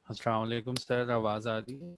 अस्सलाम वालेकुम सर, आवाज़ आ रही है?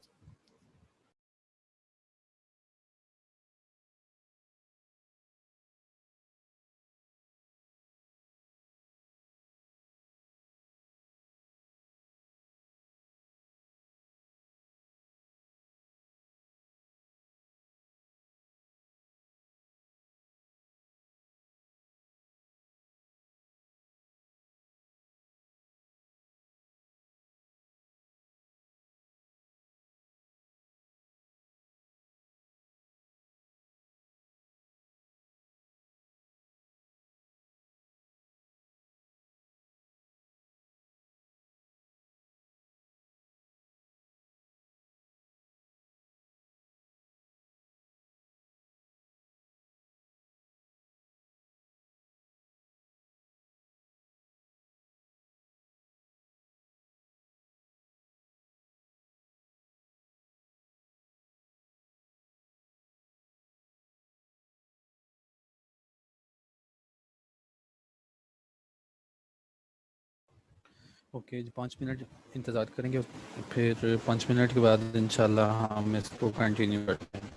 ओके, 5 मिनट इंतज़ार करेंगे, फिर 5 मिनट के बाद इंशाल्लाह हम इसको कंटिन्यू करते हैं।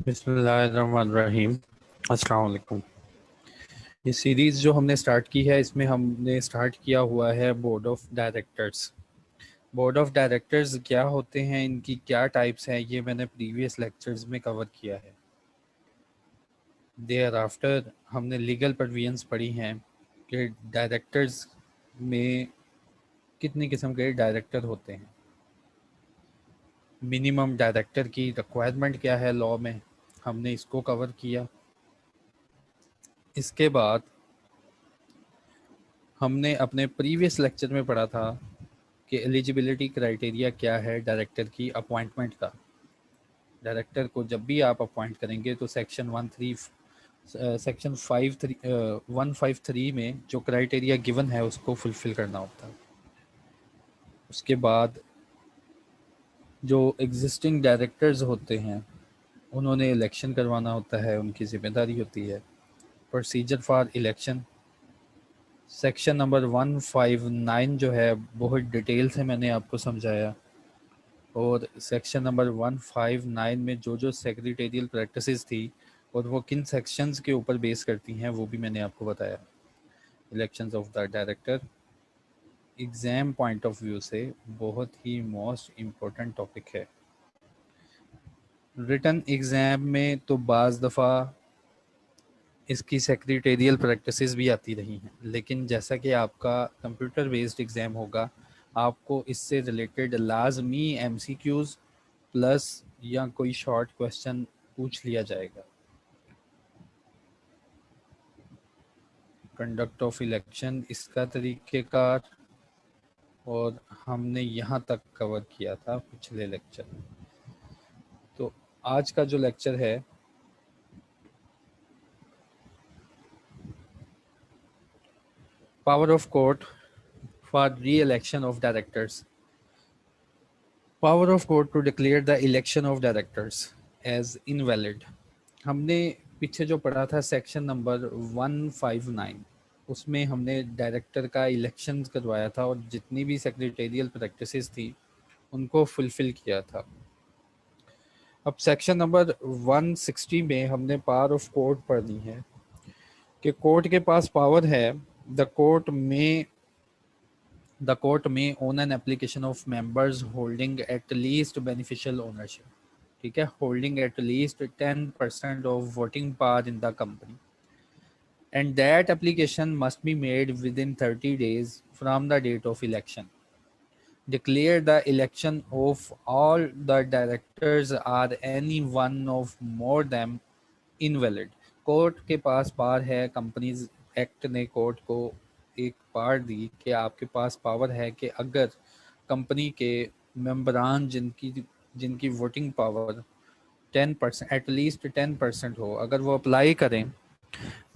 बिस्मिल्लाहिर्रहमानिर्रहीम। अस्सलाम वालेकुम। ये सीरीज़ जो हमने स्टार्ट की है, इसमें हमने स्टार्ट किया हुआ है board of directors. Board of directors क्या होते हैं, इनकी क्या टाइप्स हैं, ये मैंने प्रीवियस लेक्चर्स में कवर किया है। देयर आफ्टर हमने लीगल प्रोविजंस पढ़ी हैं कि डायरेक्टर्स में कितनी किस्म के डायरेक्टर होते हैं, मिनिमम डायरेक्टर की रिक्वायरमेंट क्या है लॉ में, हमने इसको कवर किया। इसके बाद हमने अपने प्रीवियस लेक्चर में पढ़ा था कि एलिजिबिलिटी क्राइटेरिया क्या है डायरेक्टर की अपॉइंटमेंट का। डायरेक्टर को जब भी आप अपॉइंट करेंगे तो सेक्शन 153 में जो क्राइटेरिया गिवन है उसको फुलफिल करना होता है। उसके बाद जो एग्जिस्टिंग डायरेक्टर्स होते हैं उन्होंने इलेक्शन करवाना होता है, उनकी जिम्मेदारी होती है। Procedure for election section number 159 जो है बहुत डिटेल से मैंने आपको समझाया, और सेक्शन नंबर 159 में जो जो सेक्रेटेरियल प्रैक्टिसेस थी और वो किन सेक्शंस के ऊपर बेस करती हैं वो भी मैंने आपको बताया। Elections of the director exam point of view से बहुत ही मोस्ट इम्पोर्टेंट टॉपिक है। रिटन एग्ज़ाम में तो बाज़ दफ़ा इसकी सेक्रेटेरियल प्रैक्टिसेस भी आती रही हैं, लेकिन जैसा कि आपका कंप्यूटर बेस्ड एग्ज़ाम होगा, आपको इससे रिलेटेड लाजमी एमसीक्यूज़ प्लस या कोई शॉर्ट क्वेश्चन पूछ लिया जाएगा। कंडक्ट ऑफ इलेक्शन, इसका तरीक़ेकार, और हमने यहाँ तक कवर किया था पिछले लेक्चर में। तो आज का जो लेक्चर है power of court for re election of directors, power of court to declare the election of directors as invalid. हमने पीछे जो पढ़ा था सेक्शन नंबर 159, उसमें हमने डायरेक्टर का इलेक्शन करवाया था और जितनी भी सेक्रेटेरियल प्रैक्टिसेस थी उनको फुलफिल किया था। अब सेक्शन नंबर 160 में हमने पावर ऑफ कोर्ट पढ़नी है कि कोर्ट के पास पावर है, द कोर्ट में on an application of members holding at least beneficial ownership, ठीक है, holding at least 10% of voting power in the company, and that application must be made within 30 days from the date of election. Declare the election of all the directors or any one of more than invalid. Court के पास power है, companies act ने court को एक power दी कि आपके पास power है कि अगर कंपनी के मेंबरान जिनकी जिनकी वोटिंग पावर 10% एटलीस्ट 10% हो, अगर वो अप्लाई करें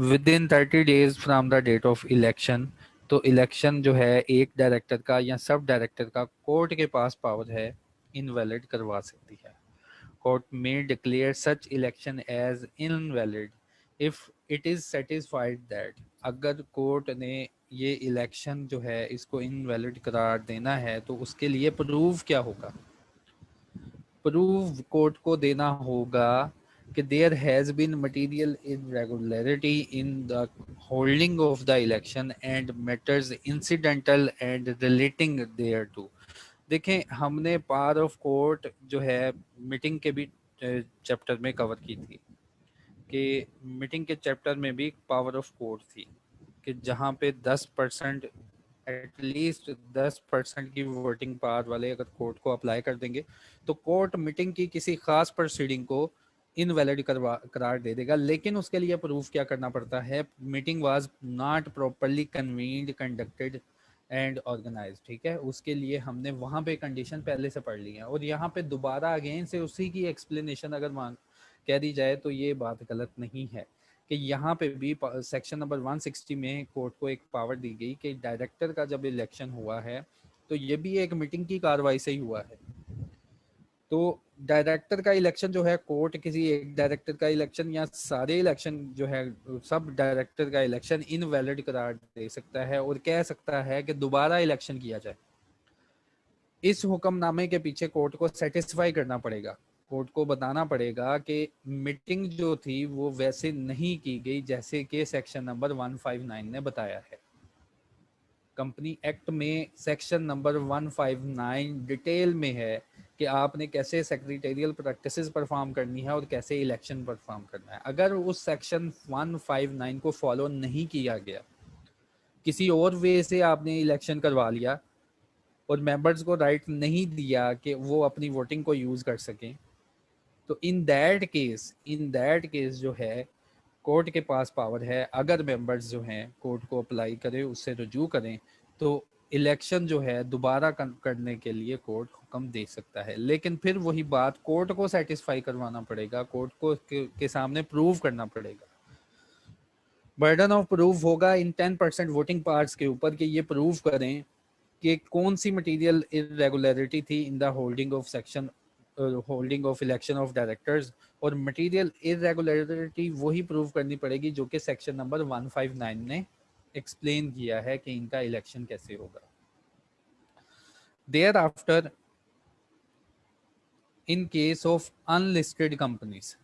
within 30 days from the date of election, तो इलेक्शन जो है एक डायरेक्टर का या सब डायरेक्टर का कोर्ट के पास पावर है इनवैलिड करवा सकती है। कोर्ट में declare such election as invalid if it is satisfied that, अगर कोर्ट ने ये इलेक्शन जो है इसको इनवैलिड करार देना है तो उसके लिए प्रूव क्या होगा? प्रूव कोर्ट को देना होगा कि there has been material irregularity in the holding of the election and matters incidental and relating thereto. देखें, हमने पावर ऑफ कोर्ट जो है मीटिंग के भी चैप्टर में कवर की थी कि मीटिंग के चैप्टर में भी पावर ऑफ कोर्ट थी कि जहाँ पे 10% एटलीस्ट 10% की वोटिंग पावर वाले अगर कोर्ट को अप्लाई कर देंगे तो कोर्ट मीटिंग की किसी खास प्रोसीडिंग को इनवैलिड करार दे देगा। लेकिन उसके लिए प्रूफ क्या करना पड़ता है? Meeting was not properly convened, conducted and organise, ठीक है। उसके लिए हमने वहाँ पे कंडीशन पहले से पढ़ ली है और यहाँ पे दोबारा अगेन से उसी की एक्सप्लेनेशन अगर मांग कह दी जाए तो ये बात गलत नहीं है कि यहाँ पे भी सेक्शन नंबर 160 में कोर्ट को एक पावर दी गई कि डायरेक्टर का जब इलेक्शन हुआ है तो ये भी एक मीटिंग की कार्रवाई से ही हुआ है। तो डायरेक्टर का इलेक्शन जो है, कोर्ट किसी एक डायरेक्टर का इलेक्शन या सारे इलेक्शन जो है सब डायरेक्टर का इलेक्शन इनवैलिड करार दे सकता है और कह सकता है कि दोबारा इलेक्शन किया जाए। इस हुक्मनामे के पीछे कोर्ट को सेटिस्फाई करना पड़ेगा, कोर्ट को बताना पड़ेगा कि मीटिंग जो थी वो वैसे नहीं की गई जैसे कि सेक्शन नंबर 159 ने बताया है। कंपनी एक्ट में सेक्शन नंबर 159 डिटेल में है कि आपने कैसे सेक्रेटेरियल प्रैक्टिसेस परफॉर्म करनी है और कैसे इलेक्शन परफॉर्म करना है। अगर उस सेक्शन 159 को फॉलो नहीं किया गया, किसी और वे से आपने इलेक्शन करवा लिया और मेंबर्स को राइट नहीं दिया कि वो अपनी वोटिंग को यूज कर सकें, तो इन दैट केस जो है कोर्ट के पास पावर है, अगर मेंबर्स जो हैं कोर्ट को अप्लाई करें, उससे रजू करें, तो इलेक्शन जो है दोबारा करने के लिए कोर्ट हुक्म दे सकता है। लेकिन फिर वही बात, कोर्ट को सेटिस्फाई करवाना पड़ेगा, कोर्ट को के सामने प्रूव करना पड़ेगा। बर्डन ऑफ प्रूफ होगा इन 10% वोटिंग पार्ट्स के ऊपर कि ये प्रूव करें कि कौन सी मटेरियल इरेगुलरिटी थी इन the holding of election of directors, और मटेरियल इरेगुलरिटी वही प्रूव करनी पड़ेगी जो कि सेक्शन नंबर 159 ने एक्सप्लेन किया है कि इनका इलेक्शन कैसे होगा। Thereafter in case of unlisted companies,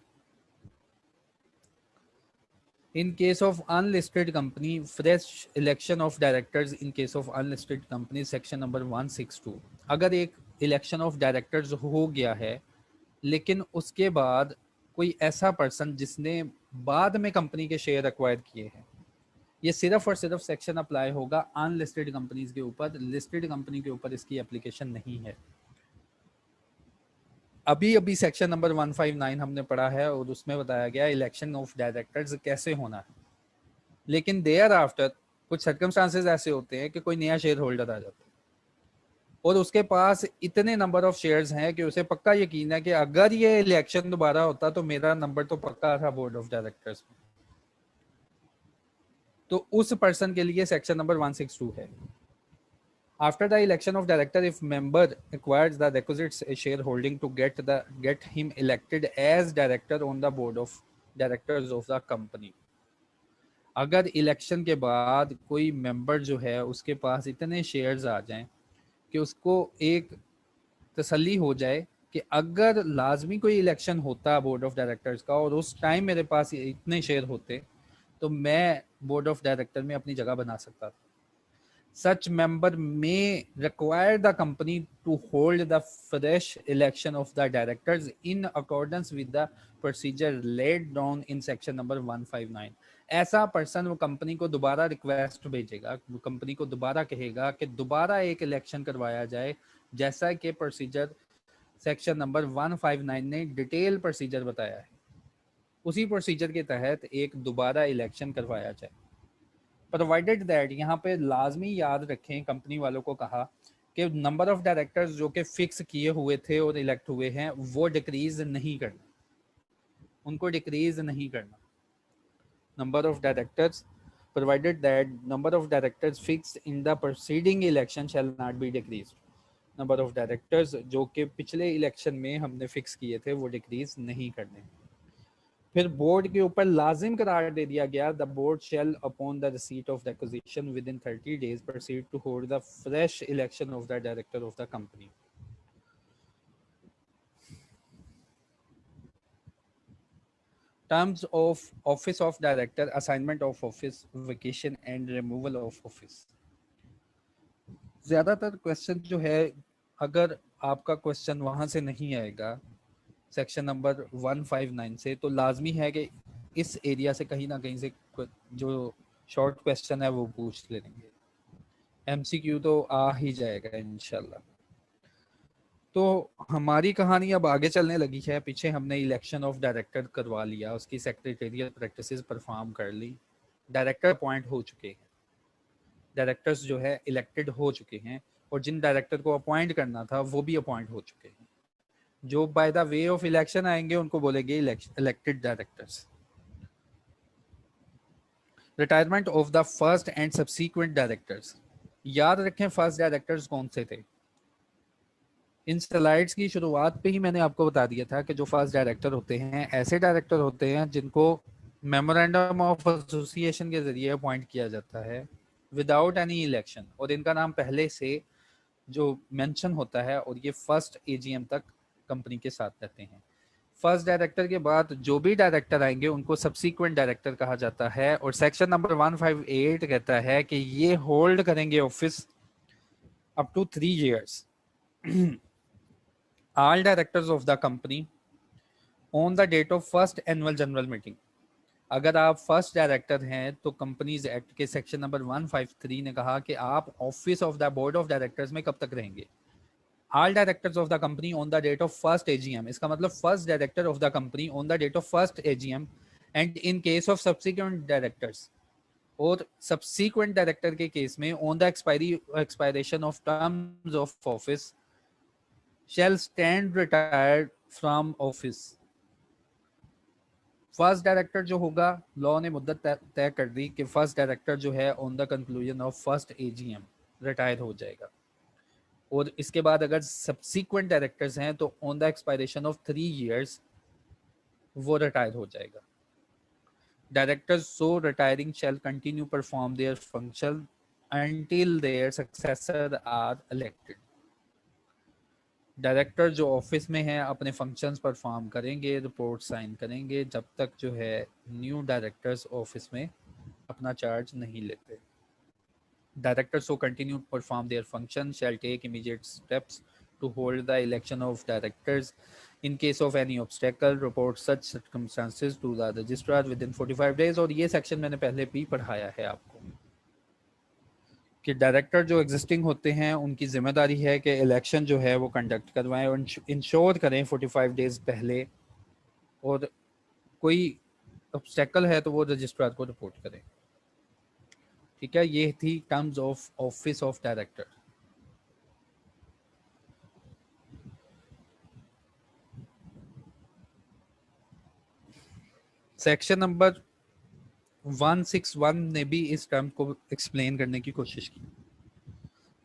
In case of unlisted company, fresh election of directors in case of unlisted company, section number 162। अगर एक इलेक्शन ऑफ डायरेक्टर्स हो गया है लेकिन उसके बाद कोई ऐसा पर्सन जिसने बाद में कंपनी के शेयर एक्वायर किए हैं, ये सिर्फ और सिर्फ सेक्शन अप्लाई होगा अनलिस्टेड कंपनीज के ऊपर, लिस्टेड कंपनी के ऊपर इसकी एप्लीकेशन नहीं है। अभी अभी सेक्शन नंबर 159 हमने पढ़ा है और उसमें बताया गया इलेक्शन ऑफ डायरेक्टर्स कैसे होना है, लेकिन देयर आफ्टर कुछ सर्कमस्टांसेस ऐसे होते हैं कि कोई नया शेयर होल्डर आ जाता है और उसके पास इतने नंबर ऑफ शेयर्स हैं कि उसे पक्का यकीन है कि अगर ये इलेक्शन दोबारा होता तो मेरा नंबर तो पक्का था बोर्ड ऑफ डायरेक्टर्स में, तो उस पर्सन के लिए सेक्शन नंबर 162 है। After the election of director, if member acquires the requisite shareholding to get him elected as director on the board of directors of the company, अगर election के बाद कोई मेंबर जो है उसके पास इतने शेयर्स आ जाएं कि उसको एक तसल्ली हो जाए कि अगर लाजमी कोई इलेक्शन होता बोर्ड ऑफ डायरेक्टर्स का और उस टाइम मेरे पास इतने शेयर होते तो मैं बोर्ड ऑफ डायरेक्टर में अपनी जगह बना सकता था। Such member may require the company to hold the fresh election of the directors in accordance with the procedure laid down in section number 159। ऐसा पर्सन वो कंपनी को दोबारा रिक्वेस्ट भेजेगा, वो कंपनी को दोबारा कहेगा कि दोबारा एक इलेक्शन करवाया जाए, जैसा कि प्रोसीजर सेक्शन नंबर 159 ने डिटेल प्रोसीजर बताया है, उसी प्रोसीजर के तहत एक दोबारा इलेक्शन करवाया जाए। प्रोवाइडेड दैट, यहाँ पे लाजमी याद रखें, कंपनी वालों को कहा कि नंबर ऑफ डायरेक्टर्स जो कि फिक्स किए हुए थे और इलेक्ट हुए हैं वो डिक्रीज नहीं करना, उनको डिक्रीज नहीं करना। Number of directors, provided that number of directors fix in the proceeding election shell not be decrease. Number of directors जो कि पिछले इलेक्शन में हमने फिक्स किए थे वो डिक्रीज नहीं करने। फिर बोर्ड के ऊपर लाजिम करार दे दिया गया, the board shall upon the receipt of requisition within 30 days proceed to hold the fresh election of the director of the company. Terms of office of director, assignment of office, vacation and removal of office. ज्यादातर question जो है, अगर आपका question वहां से नहीं आएगा section number 159 से, तो लाजमी है कि इस एरिया से कहीं ना कहीं से जो शॉर्ट क्वेश्चन है वो पूछ लेंगे। एमसीक्यू तो आ ही जाएगा इंशाल्लाह। तो हमारी कहानी अब आगे चलने लगी है। पीछे हमने इलेक्शन ऑफ डायरेक्टर करवा लिया, उसकी सेक्रेटेरियल प्रैक्टिसेस परफॉर्म कर ली, डायरेक्टर अपॉइंट हो चुके हैं, डायरेक्टर्स जो है इलेक्टेड हो चुके हैं और जिन डायरेक्टर को अपॉइंट करना था वो भी अपॉइंट हो चुके हैं। जो by the way of election आएंगे उनको बोलेंगे elected directors. Retirement of the first and subsequent directors. याद रखें फर्स्ट डायरेक्टर्स कौन से थे। इन स्लाइड्स की शुरुआत पे ही मैंने आपको बता दिया था कि जो फर्स्ट डायरेक्टर होते हैं ऐसे डायरेक्टर होते हैं जिनको मेमोरेंडम ऑफ एसोसिएशन के जरिए अपॉइंट किया जाता है विदाउट एनी इलेक्शन, और इनका नाम पहले से जो मेंशन होता है और ये फर्स्ट एजीएम तक कंपनी के साथ रहते हैं। फर्स्ट डायरेक्टर के बाद जो भी डायरेक्टर आएंगे उनको सब्सीक्वेंट डायरेक्टर कहा जाता है, और सेक्शन नंबर 158 कहता है कि ये होल्ड करेंगे office up to 3 years। All directors of the company on the date of first annual general meeting। अगर आप फर्स्ट डायरेक्टर हैं तो कंपनीज एक्ट के सेक्शन नंबर 153 ने कहा कि आप office of the board of directors में कब तक रहेंगे। All directors of the company on the date of first AGM, इसका मतलब first director of the company on the date of first AGM and in case of subsequent directors, और subsequent director के case में on the expiration of terms of office shall stand retired from office। First director जो होगा, law ने मुद्दत तय कर दी कि फर्स्ट डायरेक्टर जो है on the conclusion of first AGM retire हो जाएगा, और इसके बाद अगर सब्सीक्वेंट डायरेक्टर्स हैं तो on the expiration of 3 years वो रिटायर हो जाएगा। Directors so retiring shall continue perform their function until their successor are elected। Director जो ऑफिस में है अपने फंक्शंस परफॉर्म करेंगे, रिपोर्ट साइन करेंगे, जब तक जो है न्यू डायरेक्टर्स ऑफिस में अपना चार्ज नहीं लेते। Directors who continue to perform their function shall take immediate steps to hold the election of directors. In case of any obstacle, report such circumstances to the registrar within 45 days। और ये section मैंने पहले भी पढ़ाया है आपको कि director जो एग्जिस्टिंग होते हैं उनकी जिम्मेदारी है कि इलेक्शन जो है वो कंडक्ट करवाएं और इंश्योर करें 45 डेज पहले, और कोई ऑब्स्टेकल है तो वो रजिस्ट्रार को रिपोर्ट करें। ठीक है, ये थी terms of office of director. Section number 161 ने भी इस टर्म को एक्सप्लेन करने की कोशिश की।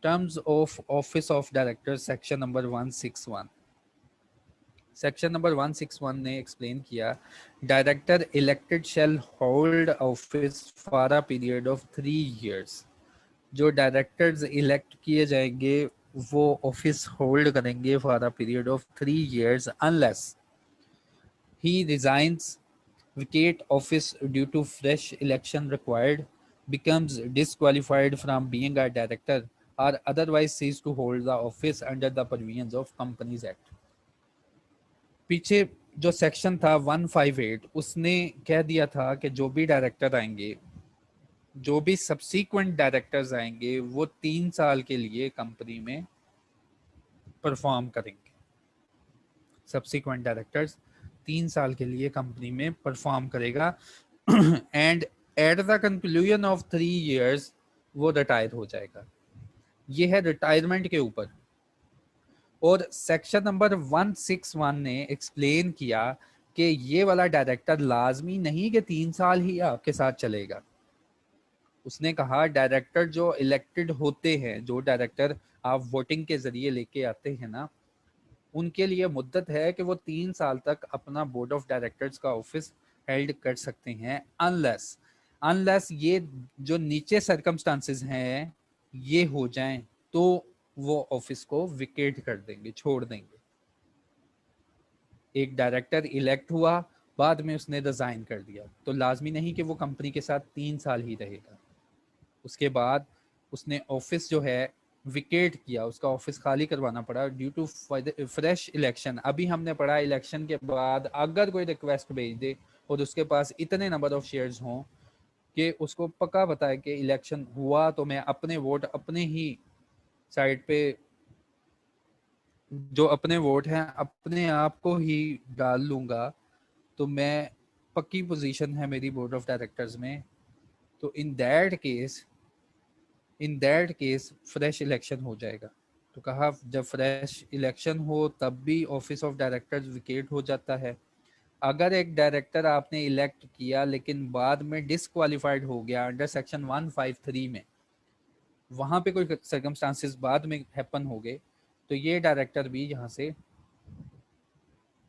Terms of office of director section number 161। Section number 161 ने एक्सप्लेन किया, director elected shall hold office for a period of 3 years। जो डायरेक्टर्स इलेक्ट किए जाएंगे वो ऑफिस होल्ड करेंगे for a period of 3 years unless he resigns, vacate office due to fresh election required, becomes disqualified from being a director, or otherwise cease to hold the office under the provisions of Companies Act। पीछे जो section था 158 उसने कह दिया था कि जो भी डायरेक्टर आएंगे, जो भी सब्सीक्वेंट डायरेक्टर्स आएंगे वो 3 साल के लिए कंपनी में परफॉर्म करेंगे। सब्सीक्वेंट डायरेक्टर्स 3 साल के लिए कंपनी में परफॉर्म करेगा and at the conclusion of 3 years वो रिटायर हो जाएगा। ये है रिटायरमेंट के ऊपर। और सेक्शन नंबर 161 ने एक्सप्लेन किया कि ये वाला डायरेक्टर लाजमी नहीं कि 3 साल ही आपके साथ चलेगा। उसने कहा डायरेक्टर जो इलेक्टेड होते हैं, जो डायरेक्टर आप वोटिंग के जरिए लेके आते हैं ना, उनके लिए मुद्दत है कि वो 3 साल तक अपना बोर्ड ऑफ डायरेक्टर्स का ऑफिस हेल्ड कर सकते हैं, अनलेस अनलेस ये जो नीचे सर्कमस्टांसेस हैं ये हो जाएं तो वो ऑफिस को विकेट कर देंगे, छोड़ देंगे। एक डायरेक्टर इलेक्ट हुआ, बाद में उसने रिजाइन कर दिया तो लाजमी नहीं कि वो कंपनी के साथ 3 साल ही रहेगा। उसके बाद उसने ऑफिस जो है विकेट किया, उसका ऑफिस खाली करवाना पड़ा ड्यू टू फ्रेश इलेक्शन। अभी हमने पढ़ा इलेक्शन के बाद अगर कोई रिक्वेस्ट भेज दे और उसके पास इतने नंबर ऑफ शेयर्स हों कि उसको पक्का पता है कि इलेक्शन हुआ तो मैं अपने वोट अपने ही साइड पे, जो अपने वोट हैं अपने आप को ही डाल लूंगा, तो मैं पक्की पोजीशन है मेरी बोर्ड ऑफ डायरेक्टर्स में, तो इन दैट केस फ्रेश इलेक्शन हो जाएगा। तो कहा जब फ्रेश इलेक्शन हो तब भी ऑफिस ऑफ डायरेक्टर्स विकेट हो जाता है। अगर एक डायरेक्टर आपने इलेक्ट किया लेकिन बाद में डिसक्वालीफाइड हो गया अंडर सेक्शन 153 में, वहां पे कोई सर्कमस्टांसेस बाद में हैपन हो गए, तो ये डायरेक्टर भी यहाँ से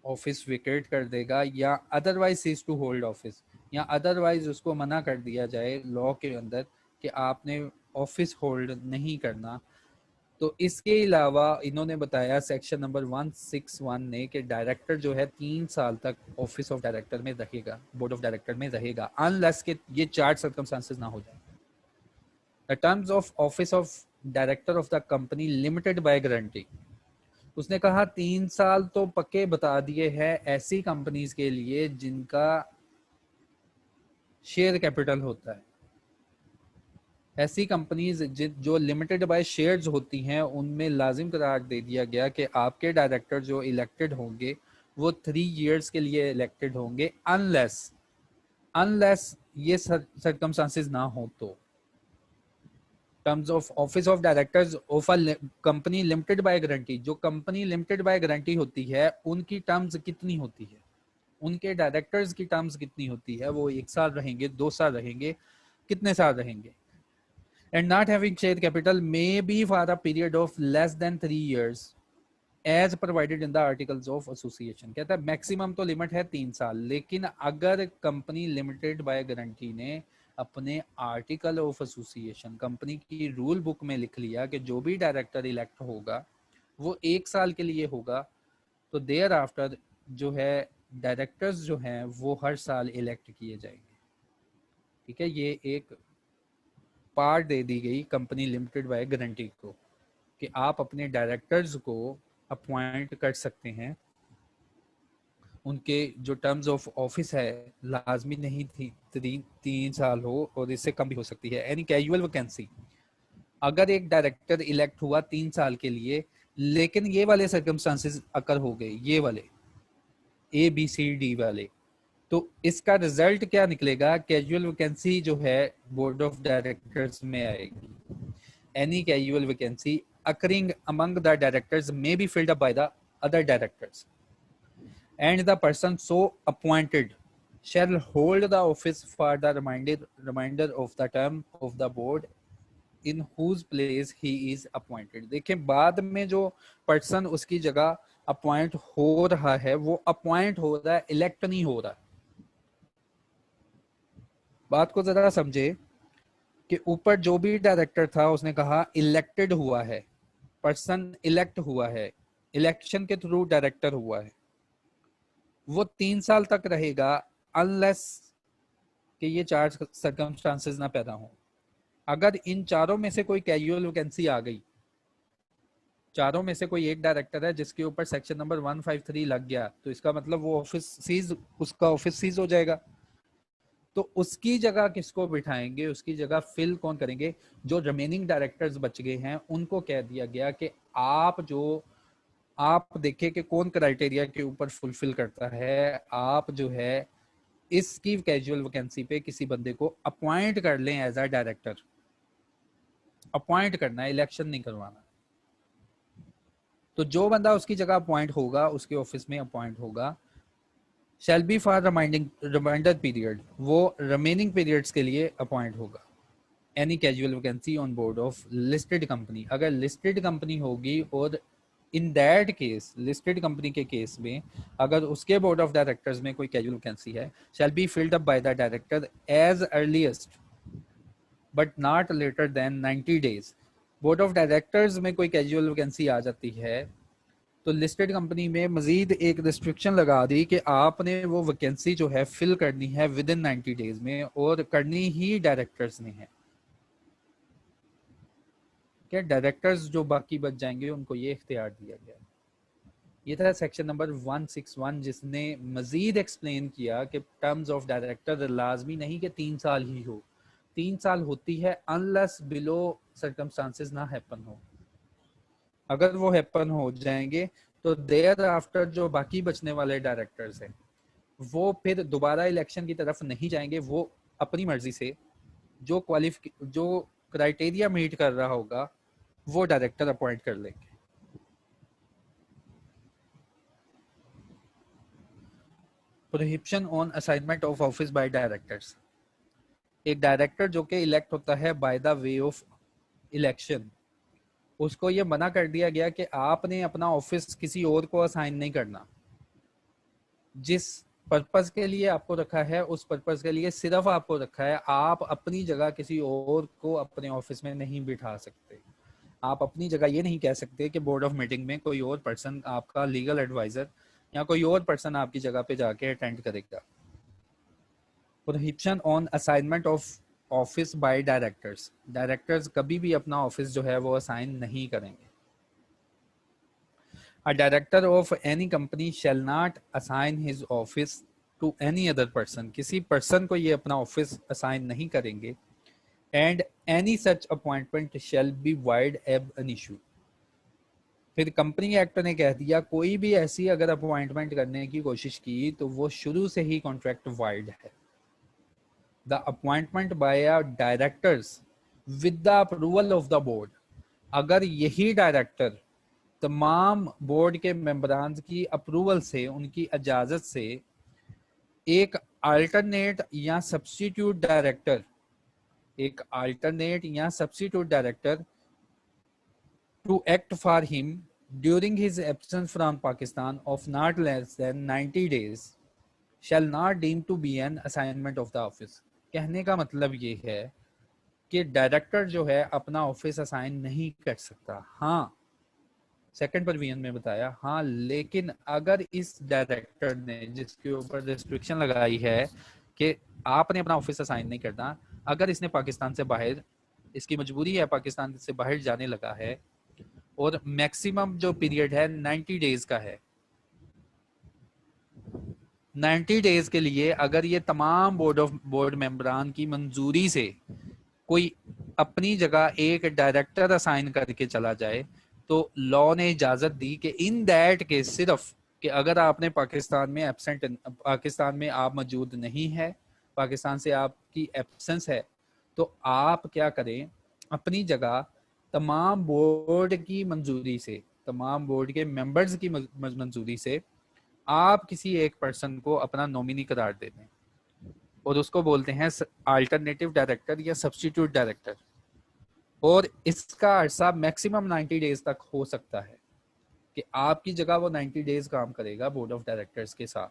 ऑफिस विकेट कर देगा, या otherwise cease to hold office, या अदरवाइज उसको मना कर दिया जाए लॉ के अंदर कि आपने ऑफिस होल्ड नहीं करना। तो इसके अलावा इन्होंने बताया सेक्शन नंबर 161 ने कि डायरेक्टर जो है 3 साल तक ऑफिस ऑफ डायरेक्टर में रहेगा, बोर्ड ऑफ डायरेक्टर में रहेगा, अनलेस के ये 4 सर्कमस्टांसेस ना हो जाए। The terms of office of director of the company limited by guarantee. उसने कहा 3 साल तो पक्के बता दिए हैं ऐसी कंपनीज के लिए जिनका शेयर कैपिटल होता है। ऐसी कंपनीज जो लिमिटेड बाय शेयर्स होती हैं उनमें लाजिम करार दे दिया गया कि आपके डायरेक्टर जो इलेक्टेड होंगे वो 3 years के लिए इलेक्टेड होंगे, अनलेस अनलेस ये सर्कमस्टांसेस ना हो तो। Terms of office of directors of a company limited by guarantee, जो कंपनी लिमिटेड बाय गारंटी होती है उनकी टर्म्स कितनी होती है, उनके डायरेक्टर्स की टर्म्स कितनी होती है, वो 1 साल रहेंगे, 2 साल रहेंगे, कितने साल रहेंगे। And not having share capital may be for a period of less than 3 years as provided in the articles of association. कहता है मैक्सिमम तो लिमिट है 3 साल, लेकिन अगर कंपनी लिमिटेड बाय गारंटी ने अपने आर्टिकल ऑफ एसोसिएशन कंपनी की रूल बुक में लिख लिया कि जो भी डायरेक्टर इलेक्ट होगा वो 1 साल के लिए होगा। तो देयर आफ्टर जो है डायरेक्टर्स जो हैं वो हर साल इलेक्ट किए जाएंगे। ठीक है, ये एक पार्ट दे दी गई कंपनी लिमिटेड बाय गारंटी को कि आप अपने डायरेक्टर्स को अपॉइंट कर सकते हैं। उनके जो टर्म्स ऑफ ऑफिस है लाजमी नहीं थी 3 साल हो और इससे कम भी हो सकती है। एनी कैजुअल वैकेंसी, अगर एक डायरेक्टर इलेक्ट हुआ 3 साल के लिए लेकिन ये वाले सर्कमस्टांसेस अकर हो गए, ये वाले ABCD वाले, तो इसका रिजल्ट क्या निकलेगा? कैजुअल वैकेंसी जो है बोर्ड ऑफ डायरेक्टर्स में आएगी। Any casual vacancy occurring among the directors may be filled up by the other directors and the person so appointed shall hold the office for the remainder of the term of the board in whose place he is appointed। देखें, बाद में जो person उसकी जगह appoint हो रहा है वो अपॉइंट हो रहा है, इलेक्ट नहीं हो रहा। बात को जरा समझे कि ऊपर जो भी डायरेक्टर था उसने कहा इलेक्टेड हुआ है, पर्सन इलेक्ट हुआ है, इलेक्शन के थ्रू डायरेक्टर हुआ है, वो 3 साल तक रहेगा अनलेस कि ये 4 सर्कमस्टांसेस ना पैदा हो। अगर इन चारों में से कोई कैजुअल वैकेंसी आ गई, चारों में से कोई एक डायरेक्टर है जिसके ऊपर सेक्शन नंबर 153 लग गया, तो इसका मतलब वो ऑफिस सीज, उसका ऑफिस सीज हो जाएगा। तो उसकी जगह किसको बिठाएंगे, उसकी जगह फिल कौन करेंगे? जो रिमेनिंग डायरेक्टर्स बच गए हैं उनको कह दिया गया कि आप देखिए कि कौन क्राइटेरिया के ऊपर फुलफिल करता है, आप जो है इसकी कैजुअल वैकेंसी पे किसी बंदे को अपॉइंट कर लें एज अ डायरेक्टर। अपॉइंट करना है, इलेक्शन नहीं करवाना। तो जो बंदा उसकी जगह अपॉइंट होगा, उसके ऑफिस में अपॉइंट होगा, shall be for remainder period, वो रिमेनिंग पीरियड्स के लिए अपॉइंट होगा। Any casual vacancy on board of listed company, अगर लिस्टेड कंपनी होगी और in that case, listed company के केस में अगर उसके बोर्ड ऑफ डायरेक्टर्स में कोई कैजुअल वैकेंसी है, shall be filled up by the director as earliest but not later than 90 days. Board of directors में कोई कैजुअल वैकेंसी आ जाती है तो लिस्टेड कंपनी में मजीद एक रिस्ट्रिक्शन लगा दी कि आपने वो वैकेंसी जो है फिल करनी है विद इन 90 डेज में, और करनी ही डायरेक्टर्स ने है। क्या डायरेक्टर्स जो बाकी बच जाएंगे उनको ये इख्तियार दिया गया। ये था सेक्शन नंबर 161 जिसने मजीद एक्सप्लेन किया कि टर्म्स ऑफ डायरेक्टर लाजमी नहीं कि 3 साल ही हो, 3 साल होती है अनलेस बिलो सर्कमस्टांसेस ना हैपन हो। अगर वो हैपन हो जाएंगे तो देयर आफ्टर जो बाकी बचने वाले डायरेक्टर्स हैं वो फिर दोबारा इलेक्शन की तरफ नहीं जाएंगे, वो अपनी मर्जी से जो क्राइटेरिया मीट कर रहा होगा वो डायरेक्टर अपॉइंट कर लेंगे। Prohibition on assignment of office by directors, एक डायरेक्टर जो कि इलेक्ट होता है by the way of election, उसको ये मना कर दिया गया कि आपने अपना ऑफिस किसी और को असाइन नहीं करना। जिस पर्पस के लिए आपको रखा है उस पर्पस के लिए सिर्फ आपको रखा है, आप अपनी जगह किसी और को अपने ऑफिस में नहीं बिठा सकते। आप अपनी जगह ये नहीं कह सकते कि बोर्ड ऑफ मीटिंग में कोई और पर्सन आपका लीगल एडवाइजर या कोई और पर्सन आपकी जगह पे जाके अटेंड करेगा। Prohibition on assignment of office by directors, directors कभी भी अपना ऑफिस जो है वो असाइन नहीं करेंगे। A director of any company shall not assign his office to any other person, किसी पर्सन को ये अपना ऑफिस असाइन नहीं करेंगे। And any such appointment shall be void ab initio, फिर कंपनी एक्ट ने कह दिया कोई भी ऐसी अगर अपॉइंटमेंट करने की कोशिश की तो वो शुरू से ही कॉन्ट्रैक्ट वाइड है। The appointment bye directors with the approval of the board, अगर यही डायरेक्टर तमाम बोर्ड के मेंबरान की अप्रूवल से, उनकी इजाजत से एक अल्टरनेट या सब्स्टिट्यूट डायरेक्टर, एक अल्टरनेट या substitute director to act for him during his absence from Pakistan of not less than 90 days shall not deem to be an assignment of the office. कहने का मतलब ये है कि डायरेक्टर जो है अपना ऑफिस असाइन नहीं कर सकता। हाँ, सेकंड प्रोविजन में बताया। हाँ, लेकिन अगर इस डायरेक्टर ने जिसके ऊपर रिस्ट्रिक्शन लगाई है कि आपने अपना ऑफिस असाइन नहीं करना, अगर इसने पाकिस्तान से बाहर, इसकी मजबूरी है, पाकिस्तान से बाहर जाने लगा है और मैक्सिमम जो पीरियड है 90 डेज का है, 90 डेज के लिए अगर ये तमाम बोर्ड मेंबरान की मंजूरी से कोई अपनी जगह एक डायरेक्टर असाइन करके चला जाए, तो लॉ ने इजाजत दी कि इन दैट के सिर्फ कि अगर आपने पाकिस्तान में एब्सेंट, पाकिस्तान में आप मौजूद नहीं है, पाकिस्तान से आपकी एब्सेंस है, तो आप क्या करें, अपनी जगह तमाम बोर्ड की मंजूरी से, तमाम बोर्ड के मेंबर्स की मंजूरी से आप किसी एक पर्सन को अपना नॉमिनी करार दे दें, और उसको बोलते हैं अल्टरनेटिव डायरेक्टर या सब्स्टिट्यूट डायरेक्टर। और इसका अरसा मैक्सिमम 90 डेज तक हो सकता है कि आपकी जगह वो 90 डेज काम करेगा बोर्ड ऑफ डायरेक्टर्स के साथ।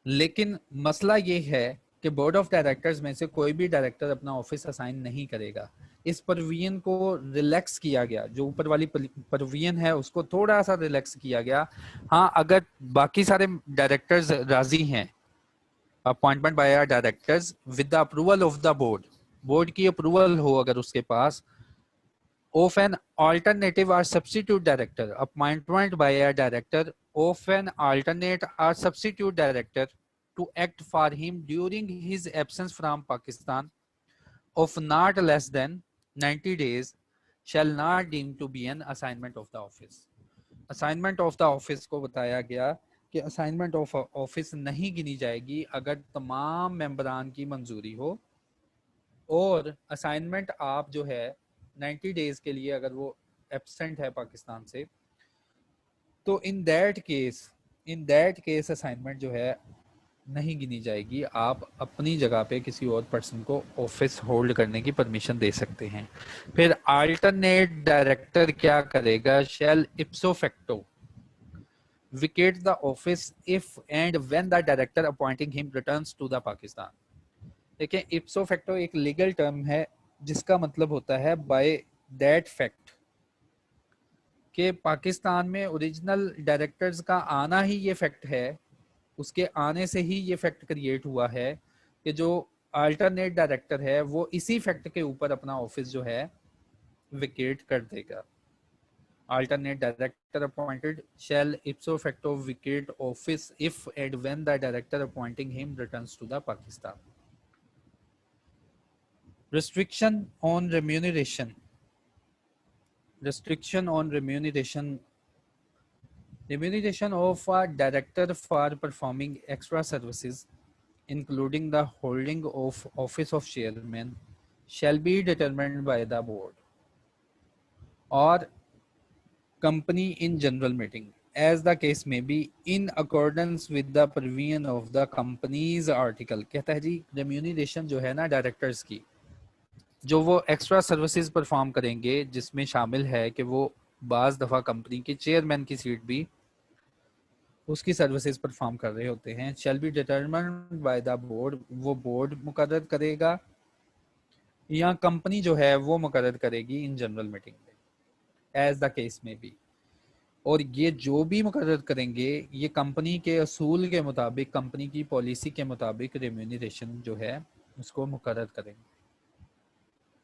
लेकिन मसला ये है कि बोर्ड ऑफ डायरेक्टर्स में से कोई भी डायरेक्टर अपना ऑफिस असाइन नहीं करेगा। इस प्रोविजन को रिलैक्स किया गया, जो ऊपर वाली प्रोविजन है उसको थोड़ा सा रिलैक्स किया गया। हाँ, अगर बाकी सारे डायरेक्टर्स राजी हैं, appointment bye directors with the approval of the board, board की अप्रूवल हो अगर उसके पास, of an alternative or substitute director, appointment by a director of an alternate or substitute director to act for him during his absence from Pakistan of not less than 90 days shall not deem to be an assignment of the office. Assignment of the office को बताया गया कि assignment of office नहीं गिनी जाएगी अगर तमाम मेंबरान की मंजूरी हो, और असाइनमेंट आप जो है 90 डेज के लिए अगर वो एब्सेंट है पाकिस्तान से, तो इन दैट केस असाइनमेंट जो है नहीं गिनी जाएगी। आप अपनी जगह पे किसी और पर्सन को ऑफिस होल्ड करने की परमिशन दे सकते हैं। फिर अल्टरनेट डायरेक्टर क्या करेगा, shall ipso facto vacate the office if and when the director appointing him returns to the Pakistan। देखिए, इप्सो फैक्टो एक लीगल टर्म है जिसका मतलब होता है बाय दैट फैक्ट, कि पाकिस्तान में ओरिजिनल डायरेक्टर्स का आना ही ये फैक्ट है, उसके आने से ही ये फैक्ट क्रिएट हुआ है कि जो अल्टरनेट डायरेक्टर है वो इसी फैक्ट के ऊपर अपना ऑफिस जो है विकेट कर देगा। Alternate director appointed shall ipso facto vacate office if and when the director appointing him returns to the Pakistan। Restriction on remuneration। Restriction on remuneration। Remuneration of a director for performing extra services, including the holding of office of chairman, shall be determined by the board or company in general meeting, as the case may be, in accordance with the provision of the company's article। कहता है जी, remuneration जो है ना directors की, जो वो extra services perform करेंगे, जिसमें शामिल है कि वो बाज दफ़ा कंपनी के चेयरमैन की सीट भी उसकी सर्विसेज परफॉर्म कर रहे होते हैं, shall be determined by the board, वो बोर्ड मुकर्रर करेगा या कंपनी जो है वो मुकर्रर करेगी इन जनरल मीटिंग में, एज द केस में बी। और ये जो भी मुकर्रर करेंगे ये कंपनी के असूल के मुताबिक, कंपनी की पॉलिसी के मुताबिक रेम्यूनरेशन जो है उसको मुकर्रर करेंगे।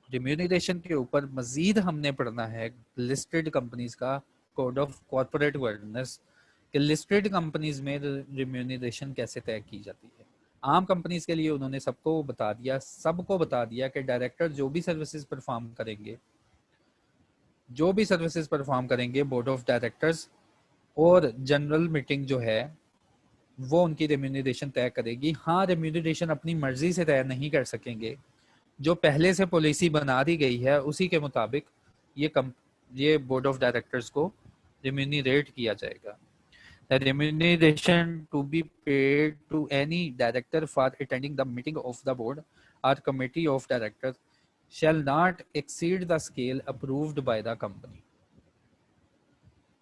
रेम्यूनरेशन के ऊपर मजीद हमने पढ़ना है लिस्टेड कंपनीज का कोड ऑफ कॉर्पोरेट गवर्नेंस, कि लिस्टेड कंपनीज में रेम्यूनरेशन कैसे तय की जाती है। आम कंपनीज के लिए उन्होंने सबको बता दिया कि डायरेक्टर जो भी सर्विसेज परफॉर्म करेंगे बोर्ड ऑफ डायरेक्टर्स और जनरल मीटिंग जो है वो उनकी रेम्यूनरेशन तय करेगी। हाँ, रेम्यूनरेशन अपनी मर्जी से तय नहीं कर सकेंगे, जो पहले से पॉलिसी बना दी गई है उसी के मुताबिक ये बोर्ड ऑफ डायरेक्टर्स को रेम्यूनरेट किया जाएगा। The remuneration to be paid to any director for attending the meeting of the board or committee of directors shall not exceed the scale approved by the company।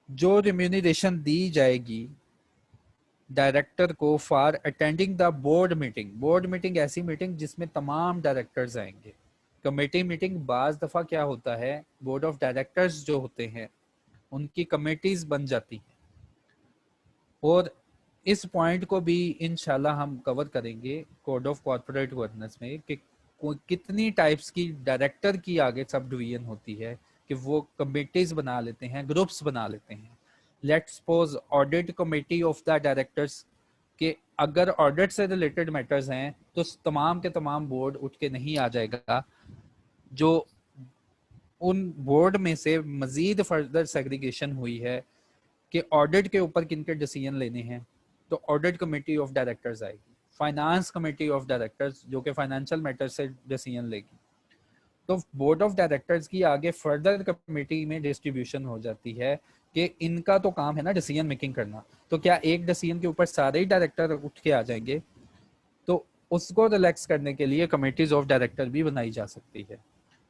जो remuneration दी जाएगी director को for attending the board meeting ऐसी meeting जिसमें तमाम directors आएंगे, committee meeting बाज दफ़ा क्या होता है, बोर्ड ऑफ डायरेक्टर्स जो होते हैं उनकी कमेटीज बन जाती हैं, और इस पॉइंट को भी इंशाल्लाह हम कवर करेंगे कोड ऑफ कॉर्पोरेट गवर्नेंस में कि कितनी टाइप्स की डायरेक्टर की आगे सब डिवीजन होती है कि वो कमेटीज बना लेते हैं, ग्रुप्स बना लेते हैं। Let's suppose audit committee of the directors कि अगर ऑडिट से रिलेटेड मैटर्स हैं तो तमाम के तमाम बोर्ड उठ के नहीं आ जाएगा, जो उन बोर्ड में से मजीद फर्दर सेग्रीगेशन हुई है कि ऑडिट के ऊपर किन के डिसीजन लेने हैं, तो ऑडिट कमेटी ऑफ डायरेक्टर्स आएगी। फाइनेंस कमेटी ऑफ डायरेक्टर्स जो कि फाइनेंशियल मैटर से डिसीजन लेगी। तो बोर्ड ऑफ डायरेक्टर्स की आगे फर्दर कमेटी में डिस्ट्रीब्यूशन हो जाती है कि इनका तो काम है ना डिसीजन मेकिंग करना, तो क्या एक डिसीजन के ऊपर सारे ही डायरेक्टर उठ के आ जाएंगे? तो उसको रिलैक्स करने के लिए कमेटीज ऑफ डायरेक्टर भी बनाई जा सकती है।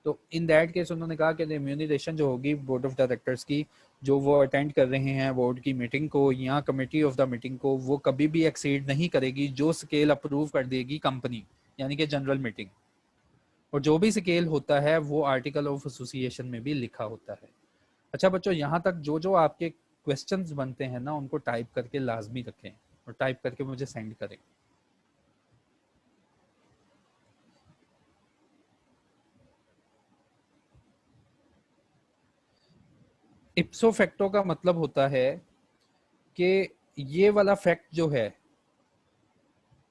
तो इन दैट केस उन्होंने कहा कि रेम्यूनरेशन जो होगी बोर्ड ऑफ डायरेक्टर्स की, जो वो अटेंड कर रहे हैं बोर्ड की मीटिंग को या कमेटी ऑफ द मीटिंग को, वो कभी भी एक्सीड नहीं करेगी जो स्केल अप्रूव कर देगी कंपनी, यानी कि जनरल मीटिंग। और जो भी स्केल होता है वो आर्टिकल ऑफ एसोसिएशन में भी लिखा होता है। अच्छा बच्चों, यहाँ तक जो जो आपके क्वेश्चंस बनते हैं ना उनको टाइप करके लाजमी रखें और टाइप करके मुझे सेंड करें। इप्सो फैक्टो का मतलब होता है कि ये वाला फैक्ट जो है,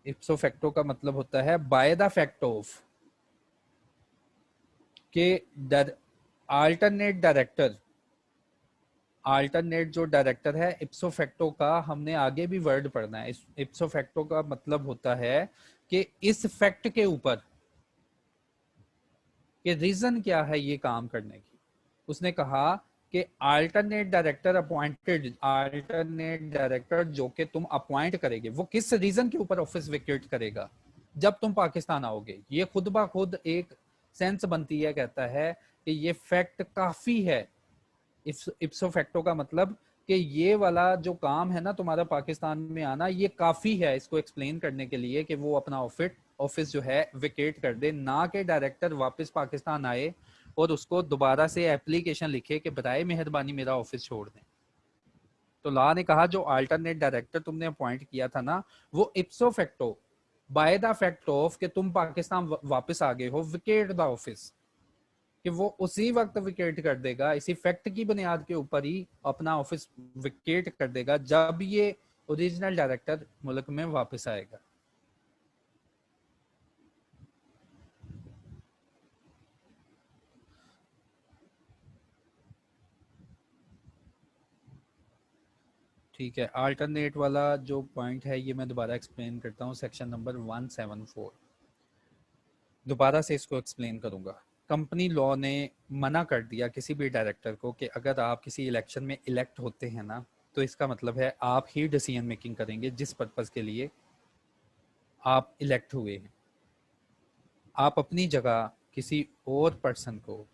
इप्सो फैक्टो का मतलब होता है बाय द फैक्ट ऑफ के अल्टरनेट डायरेक्टर, अल्टरनेट जो डायरेक्टर है इप्सो फैक्टो का, हमने आगे भी वर्ड पढ़ना है। इप्सो फैक्टो का मतलब होता है कि इस फैक्ट के ऊपर कि रीजन क्या है ये काम करने की। उसने कहा कि alternate director appointed, alternate director जो कि तुम अपॉइंट करेगे वो किस रीजन के ऊपर ऑफिस वेकेट करेगा जब तुम पाकिस्तान आओगे। ये खुद ब खुद एक सेंस बनती है, कहता है कि ये फैक्ट काफी है। इप्सो फैक्टो का मतलब कि ये वाला जो काम है ना तुम्हारा पाकिस्तान में आना, ये काफी है इसको एक्सप्लेन करने के लिए कि वो अपना ऑफिस जो है विकेट कर दे, ना कि डायरेक्टर वापस पाकिस्तान आए और उसको दोबारा से एप्लीकेशन लिखे कि बताए मेहरबानी मेरा ऑफिस छोड़ दें। तो लॉ ने कहा जो अल्टरनेट डायरेक्टर तुमने अपॉइंट किया था ना, वो ipso facto by the fact of कि तुम पाकिस्तान वापस आ गए हो, विकेट द ऑफिस, कि वो उसी वक्त विकेट कर देगा, इसी फैक्ट की बुनियाद के ऊपर ही अपना ऑफिस विकेट कर देगा जब ये ओरिजिनल डायरेक्टर मुल्क में वापस आएगा। ठीक है, अल्टरनेट वाला जो पॉइंट है ये मैं दोबारा एक्सप्लेन करता हूँ, सेक्शन नंबर 174। दोबारा से इसको एक्सप्लेन करूंगा। कंपनी लॉ ने मना कर दिया किसी भी डायरेक्टर को कि अगर आप किसी इलेक्शन में इलेक्ट होते हैं ना, तो इसका मतलब है आप ही डिसीजन मेकिंग करेंगे जिस पर्पज़ के लिए आप इलेक्ट हुए हैं। आप अपनी जगह किसी और पर्सन को,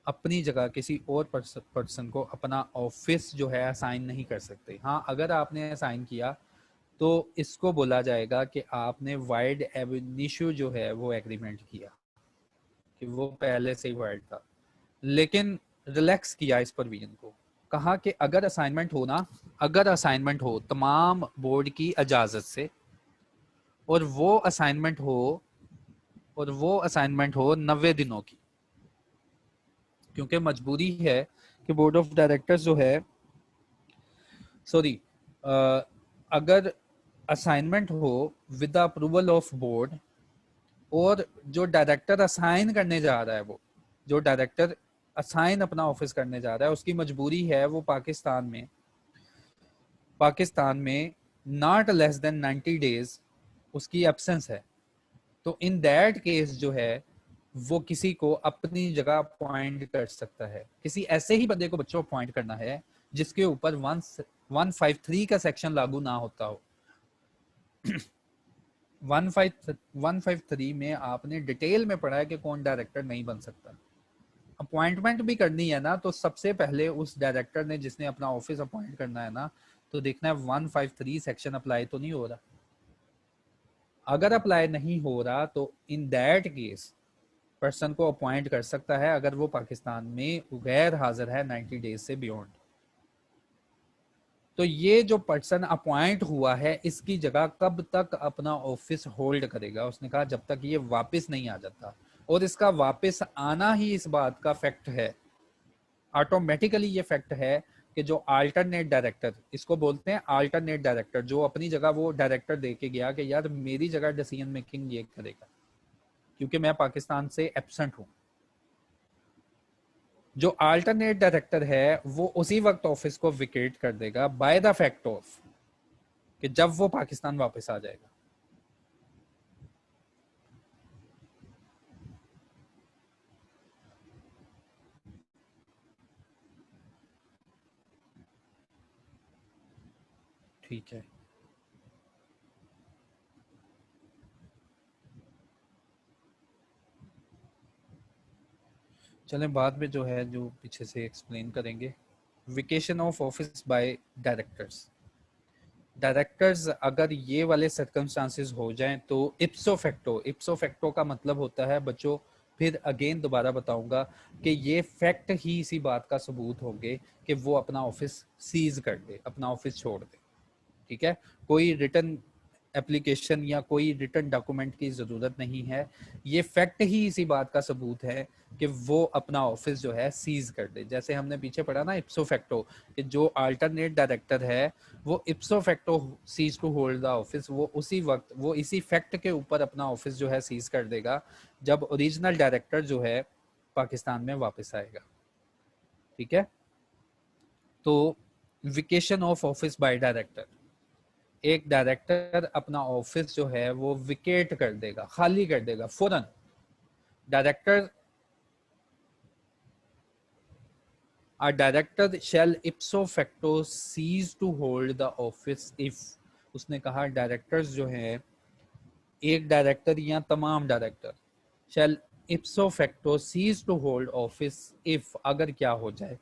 अपनी जगह किसी और पर्सन को अपना ऑफिस जो है असाइन नहीं कर सकते। हाँ, अगर आपने असाइन किया तो इसको बोला जाएगा कि आपने वाइड एबिनिशु जो है वो एग्रीमेंट किया, कि वो पहले से ही वाइड था। लेकिन रिलैक्स किया इस प्रोविजन को, कहा कि अगर असाइनमेंट हो ना, अगर असाइनमेंट हो तमाम बोर्ड की इजाज़त से, और वो असाइनमेंट हो, और वो असाइनमेंट हो 90 दिनों की, क्योंकि मजबूरी है कि बोर्ड ऑफ डायरेक्टर्स जो है, सॉरी, अगर असाइनमेंट हो with the approval of board, और जो डायरेक्टर असाइन करने जा रहा है, वो जो डायरेक्टर असाइन अपना ऑफिस करने जा रहा है उसकी मजबूरी है वो पाकिस्तान में नॉट लेस देन 90 डेज उसकी एब्सेंस है। तो इन दैट केस जो है वो किसी को अपनी जगह अपॉइंट कर सकता है। किसी ऐसे ही बंदे को बच्चों अपॉइंट करना है जिसके ऊपर 153 का सेक्शन लागू ना होता हो। 153 में आपने डिटेल में पढ़ा है कि कौन डायरेक्टर नहीं बन सकता। अपॉइंटमेंट भी करनी है ना, तो सबसे पहले उस डायरेक्टर ने जिसने अपना ऑफिस अपॉइंट करना है ना, तो देखना है 153 सेक्शन अप्लाई तो नहीं हो रहा। अगर अप्लाई नहीं हो रहा तो इन दैट केस पर्सन को अपॉइंट कर सकता है अगर वो पाकिस्तान में गैर हाजिर है 90 डेज से बियॉन्ड। तो ये जो पर्सन अपॉइंट हुआ है इसकी जगह कब तक अपना ऑफिस होल्ड करेगा? उसने कहा जब तक ये वापस नहीं आ जाता, और इसका वापस आना ही इस बात का फैक्ट है, ऑटोमेटिकली ये फैक्ट है कि जो अल्टरनेट डायरेक्टर, इसको बोलते हैं अल्टरनेट डायरेक्टर, जो अपनी जगह वो डायरेक्टर दे के गया कि यार मेरी जगह डिसीजन मेकिंग ये करेगा क्योंकि मैं पाकिस्तान से एब्सेंट हूं, जो अल्टरनेट डायरेक्टर है वो उसी वक्त ऑफिस को विकेट कर देगा बाय द फैक्ट ऑफ कि जब वो पाकिस्तान वापस आ जाएगा। ठीक है, चलें बाद में जो है जो पीछे से एक्सप्लेन करेंगे। Vacation of office by directors, directors अगर ये वाले सर्कमस्टांसेस हो जाएं तो इप्सो फैक्टो, इप्सो फैक्टो का मतलब होता है बच्चों, फिर अगेन दोबारा बताऊंगा कि ये फैक्ट ही इसी बात का सबूत होंगे कि वो अपना ऑफिस सीज कर दे, अपना ऑफिस छोड़ दे। ठीक है, कोई रिटर्न एप्लीकेशन या कोई रिटर्न डॉक्यूमेंट की ज़रूरत नहीं है, ये फैक्ट ही इसी बात का सबूत है कि वो अपना ऑफिस जो है सीज कर दे। जैसे हमने पीछे पढ़ा ना इप्सो फैक्टो, कि जो अल्टरनेट डायरेक्टर है वो ipso facto cease to hold the office, वो उसी वक्त वो इसी फैक्ट के ऊपर अपना ऑफिस जो है सीज कर देगा जब ओरिजिनल डायरेक्टर जो है पाकिस्तान में वापस आएगा। ठीक है, तो vacation of office by director, एक डायरेक्टर अपना ऑफिस जो है वो विकेट कर देगा, खाली कर देगा फौरन। Director A director shall ipso facto cease to hold the office if, उसने कहा डायरेक्टर्स जो हैं, एक डायरेक्टर या तमाम director, shall ipso facto cease to hold office if, अगर क्या हो जाए,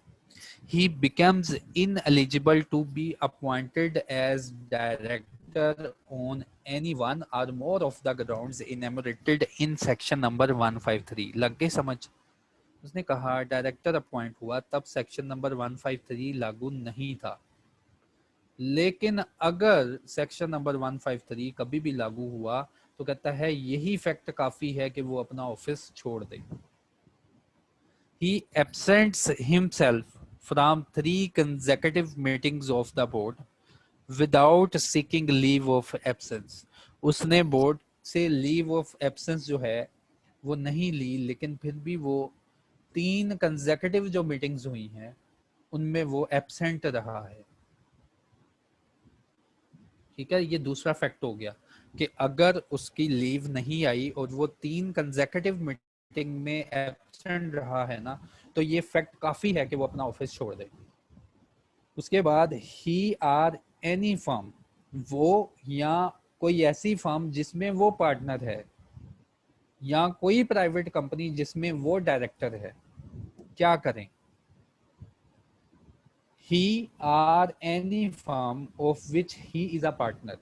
he becomes ineligible to be appointed as director on any one or more of the grounds enumerated in section number 153। लग गई समझ? उसने कहा डायरेक्टर अपॉइंट हुआ तब सेक्शन नंबर 153 लागू नहीं था, लेकिन अगर सेक्शन नंबर 153 कभी भी लागू हुआ तो कहता है यही फैक्ट काफी है कि वो अपना ऑफिस छोड़ दे। He absents himself from 3 consecutive meetings of the board without seeking leave of absence। उसने बोर्ड से लीव ऑफ एब्सेंस जो है वो नहीं ली, लेकिन फिर भी वो 3 कंसेक्यूटिव जो मीटिंग्स हुई हैं उनमें वो एब्सेंट रहा है। ठीक है, ये दूसरा फैक्ट हो गया कि अगर उसकी लीव नहीं आई और वो 3 कंसेक्यूटिव मीटिंग में एब्सेंट रहा है ना, तो ये फैक्ट काफी है कि वो अपना ऑफिस छोड़ दे। उसके बाद ही आर एनी फर्म, वो या कोई ऐसी फर्म जिसमें वो पार्टनर है, या कोई प्राइवेट कंपनी जिसमें वो डायरेक्टर है, क्या करें? he or any firm of which he is a partner,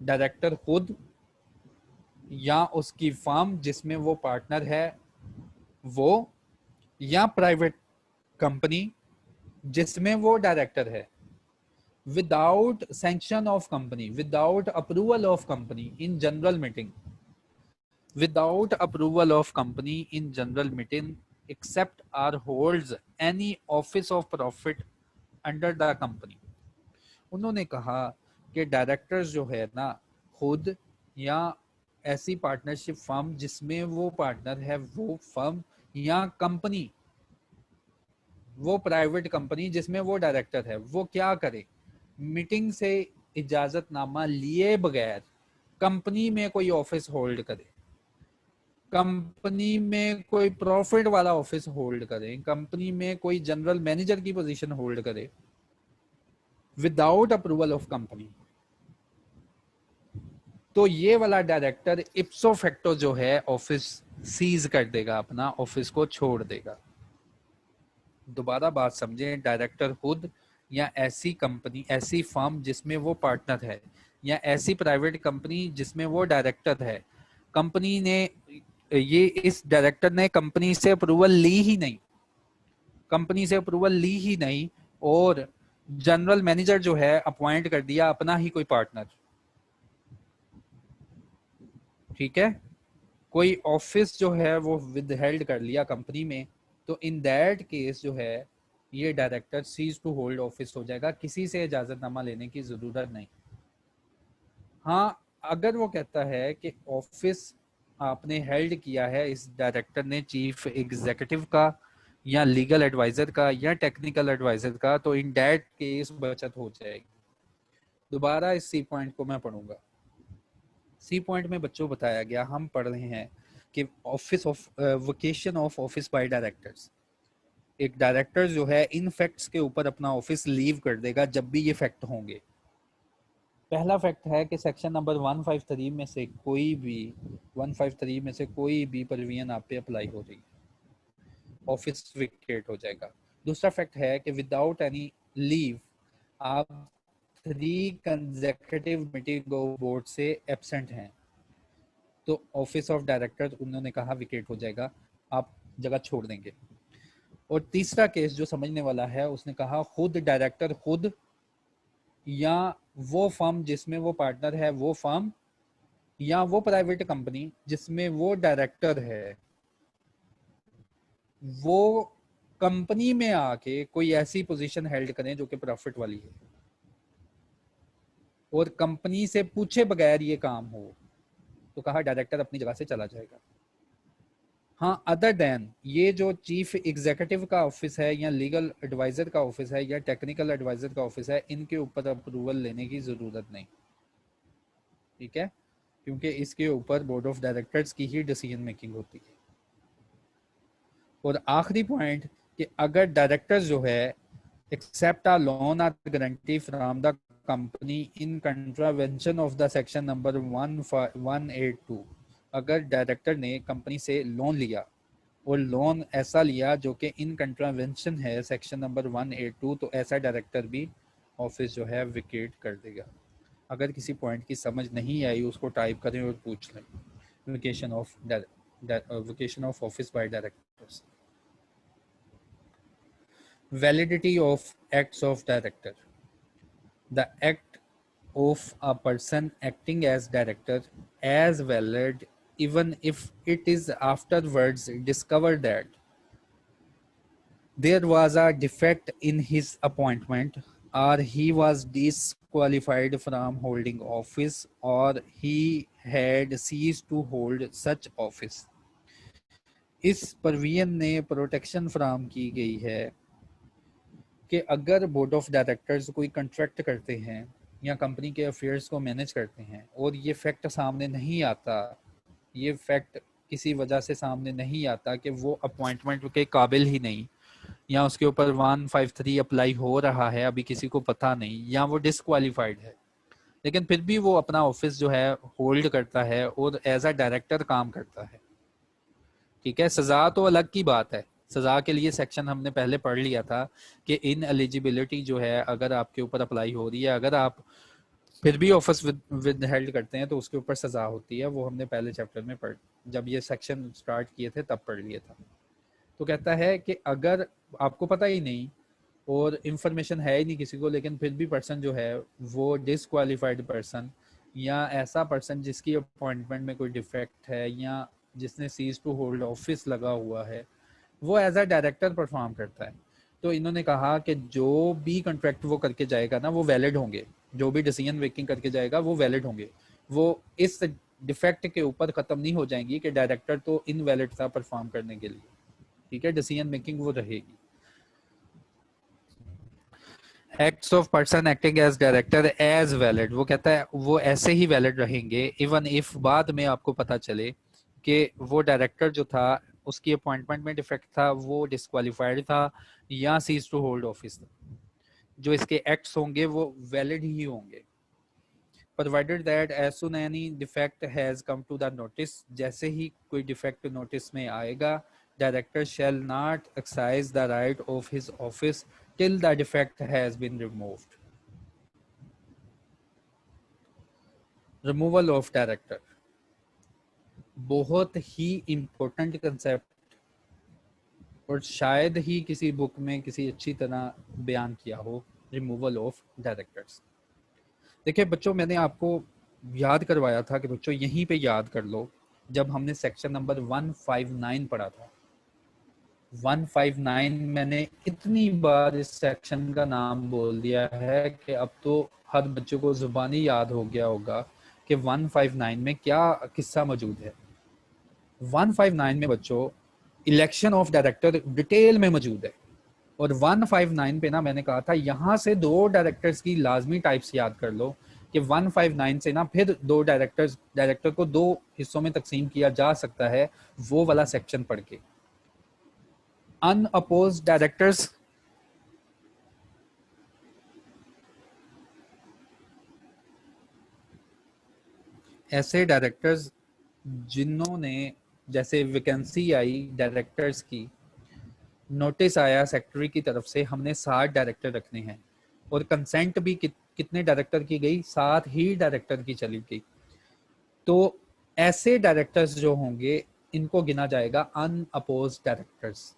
director खुद या उसकी फर्म जिसमें वो पार्टनर है वो, या प्राइवेट कंपनी जिसमें वो डायरेक्टर है, without sanction of company, without approval of company in general meeting, without approval of company in general meeting except or holds any office of profit under the company. उन्होंने कहा कि directors जो है ना खुद, या ऐसी पार्टनरशिप फर्म जिसमें वो पार्टनर है वो फर्म, या कंपनी, वो प्राइवेट कंपनी जिसमें वो डायरेक्टर है, वो क्या करे? मीटिंग से इजाजतनामा लिए बगैर कंपनी में कोई ऑफिस होल्ड करे, कंपनी में कोई प्रॉफिट वाला ऑफिस होल्ड करे, कंपनी में कोई जनरल मैनेजर की पोजीशन होल्ड करे विदाउट अप्रूवल ऑफ कंपनी, तो ये वाला डायरेक्टर इप्सो फैक्टो जो है ऑफिस सीज कर देगा, अपना ऑफिस को छोड़ देगा। दोबारा बात समझें, डायरेक्टर खुद, या ऐसी कंपनी, ऐसी फर्म जिसमें वो पार्टनर है, या ऐसी प्राइवेट कंपनी जिसमें वो डायरेक्टर है, कंपनी ने ये इस डायरेक्टर ने कंपनी से अप्रूवल ली ही नहीं, कंपनी से अप्रूवल ली ही नहीं, और जनरल मैनेजर जो है अपॉइंट कर दिया अपना ही कोई पार्टनर। ठीक है, कोई ऑफिस जो है वो विदहेल्ड कर लिया कंपनी में, तो इन दैट केस जो है ये director cease to hold office हो जाएगा, किसी से इजाजतनामा लेने की जरूरत नहीं। हाँ, अगर वो कहता है कि ऑफिस आपने हेल्ड किया है इस डायरेक्टर ने चीफ एग्जीक्यूटिव का या लीगल एडवाइजर का या टेक्निकल एडवाइजर का, तो इन दैट केस बचत हो जाएगी। दोबारा इस सी पॉइंट को मैं पढ़ूंगा। सी पॉइंट में बच्चों बताया गया, हम पढ़ रहे हैं कि office of vocation of office by directors. एक डायरेक्टर जो है इन फैक्ट्स के ऊपर अपना ऑफिस लीव कर देगा जब भी ये फैक्ट होंगे। पहला फैक्ट है कि सेक्शन नंबर 153 में से कोई भी 153 में से कोई भी प्रोविजन आप पे अप्लाई हो रही है, ऑफिस विकेट हो जाएगा। दूसरा फैक्ट है कि विदाउट एनी लीव आप 3 कंसेक्यूटिव मीटिंग बोर्ड से एब्सेंट हैं, तो ऑफिस ऑफ डायरेक्टर उन्होंने कहा विकेट हो जाएगा, आप जगह छोड़ देंगे। और तीसरा केस जो समझने वाला है, उसने कहा खुद डायरेक्टर खुद या वो फर्म जिसमें वो पार्टनर है वो फर्म या वो प्राइवेट कंपनी जिसमें वो डायरेक्टर है, वो कंपनी में आके कोई ऐसी पोजीशन हेल्ड करें जो कि प्रॉफिट वाली है और कंपनी से पूछे बगैर ये काम हो, तो कहा डायरेक्टर अपनी जगह से चला जाएगा। हाँ, अदर देन ये जो चीफ एग्जीक्यूटिव का ऑफिस है या लीगल एडवाइजर का ऑफिस है या टेक्निकल एडवाइजर का ऑफिस है, इनके ऊपर अप्रूवल लेने की जरूरत नहीं। ठीक है, क्योंकि इसके ऊपर बोर्ड ऑफ डायरेक्टर्स की ही डिसीजन मेकिंग होती है। और आखिरी पॉइंट कि अगर डायरेक्टर्स जो है एक्सेप्ट अ लोन और guarantee from the company in contravention of the section number 182, अगर डायरेक्टर ने कंपनी से लोन लिया और लोन ऐसा लिया जो कि इन कंट्रावेंशन है सेक्शन नंबर 182, तो ऐसा डायरेक्टर भी ऑफिस जो है विकेट कर देगा। अगर किसी पॉइंट की समझ नहीं आई उसको टाइप करें और पूछ लें। Vocation of office by directors. Validity of acts of director. The act of a person acting as director as valid even if it is afterwards discovered that there was a defect in his appointment or he was disqualified from holding office or he had ceased to hold such office. इस provision ने protection फ्राहम की गई है कि अगर board of directors कोई contract करते हैं या कंपनी के अफेयर्स को मैनेज करते हैं और ये फैक्ट सामने नहीं आता, ये फैक्ट किसी वजह से सामने नहीं आता कि वो अपॉइंटमेंट के काबिल ही नहीं, या उसके ऊपर 153 अप्लाई हो रहा है अभी किसी को पता नहीं, या वो डिसक्वालीफाइड है, लेकिन फिर भी वो अपना ऑफिस जो है होल्ड करता है और एज अ डायरेक्टर काम करता है। ठीक है, सजा तो अलग की बात है, सजा के लिए सेक्शन हमने पहले पढ़ लिया था कि इन एलिजिबिलिटी जो है अगर आपके ऊपर अप्लाई हो रही है, अगर आप फिर भी ऑफिस विद हेल्ड करते हैं तो उसके ऊपर सजा होती है, वो हमने पहले चैप्टर में पढ़, जब ये सेक्शन स्टार्ट किए थे तब पढ़ लिया था। तो कहता है कि अगर आपको पता ही नहीं और इन्फॉर्मेशन है ही नहीं किसी को, लेकिन फिर भी पर्सन जो है वो डिसक्वालीफाइड पर्सन या ऐसा पर्सन जिसकी अपॉइंटमेंट में कोई डिफेक्ट है या जिसने सीज टू होल्ड ऑफिस लगा हुआ है, वो एज अ डायरेक्टर परफॉर्म करता है, तो इन्होंने कहा कि जो भी कॉन्ट्रैक्ट वो करके जाएगा ना वो वैलिड होंगे, जो भी डिसीजन मेकिंग करके जाएगा वो वैलिड होंगे, वो इस डिफेक्ट के ऊपर खत्म नहीं हो जाएंगी कि डायरेक्टर तो इनवैलिड था परफॉर्म करने के लिए। ठीक है, डिसीजन मेकिंग वो रहेगी। Acts of person acting as director as valid, वो कहता है वो ऐसे ही वैलिड रहेंगे इवन इफ बाद में आपको पता चले कि वो डायरेक्टर जो था उसकी अपॉइंटमेंट में डिफेक्ट था, वो डिस्क्वालीफाइड था या सीज टू होल्ड ऑफिस था, जो इसके एक्ट्स होंगे वो वैलिड ही होंगे। Provided that as soon any defect has come to the notice, जैसे ही कोई डिफेक्ट नोटिस में आएगा, director shall not exercise the right of his office till the defect has been removed. Removal of director. बहुत ही important concept, और शायद ही किसी book में किसी अच्छी तरह बयान किया हो, रिमूवल ऑफ डायरेक्टर्स। देखिए बच्चों, मैंने आपको याद करवाया था कि बच्चों यहीं पे याद कर लो, जब हमने सेक्शन नंबर 159 पढ़ा था। 159 मैंने इतनी बार इस सेक्शन का नाम बोल दिया है कि अब तो हर बच्चे को जुबानी याद हो गया होगा कि 159 में क्या किस्सा मौजूद है। 159 में बच्चों इलेक्शन ऑफ डायरेक्टर डिटेल में मौजूद है, और 159 पे ना मैंने कहा था यहाँ से दो डायरेक्टर्स की लाजमी टाइप्स याद कर लो, कि 159 से ना फिर दो डायरेक्टर को दो हिस्सों में तकसीम किया जा सकता है, वो वाला सेक्शन पढ़ के। अनअपोज्ड डायरेक्टर्स, ऐसे डायरेक्टर्स जिन्होंने, जैसे वैकेंसी आई डायरेक्टर्स की, नोटिस आया सेक्रेटरी की तरफ से हमने 60 डायरेक्टर रखने हैं, और कंसेंट भी कितने डायरेक्टर की गई, 7 ही डायरेक्टर की चली गई। तो ऐसे डायरेक्टर्स जो होंगे इनको गिना जाएगा अनअपोज्ड डायरेक्टर्स।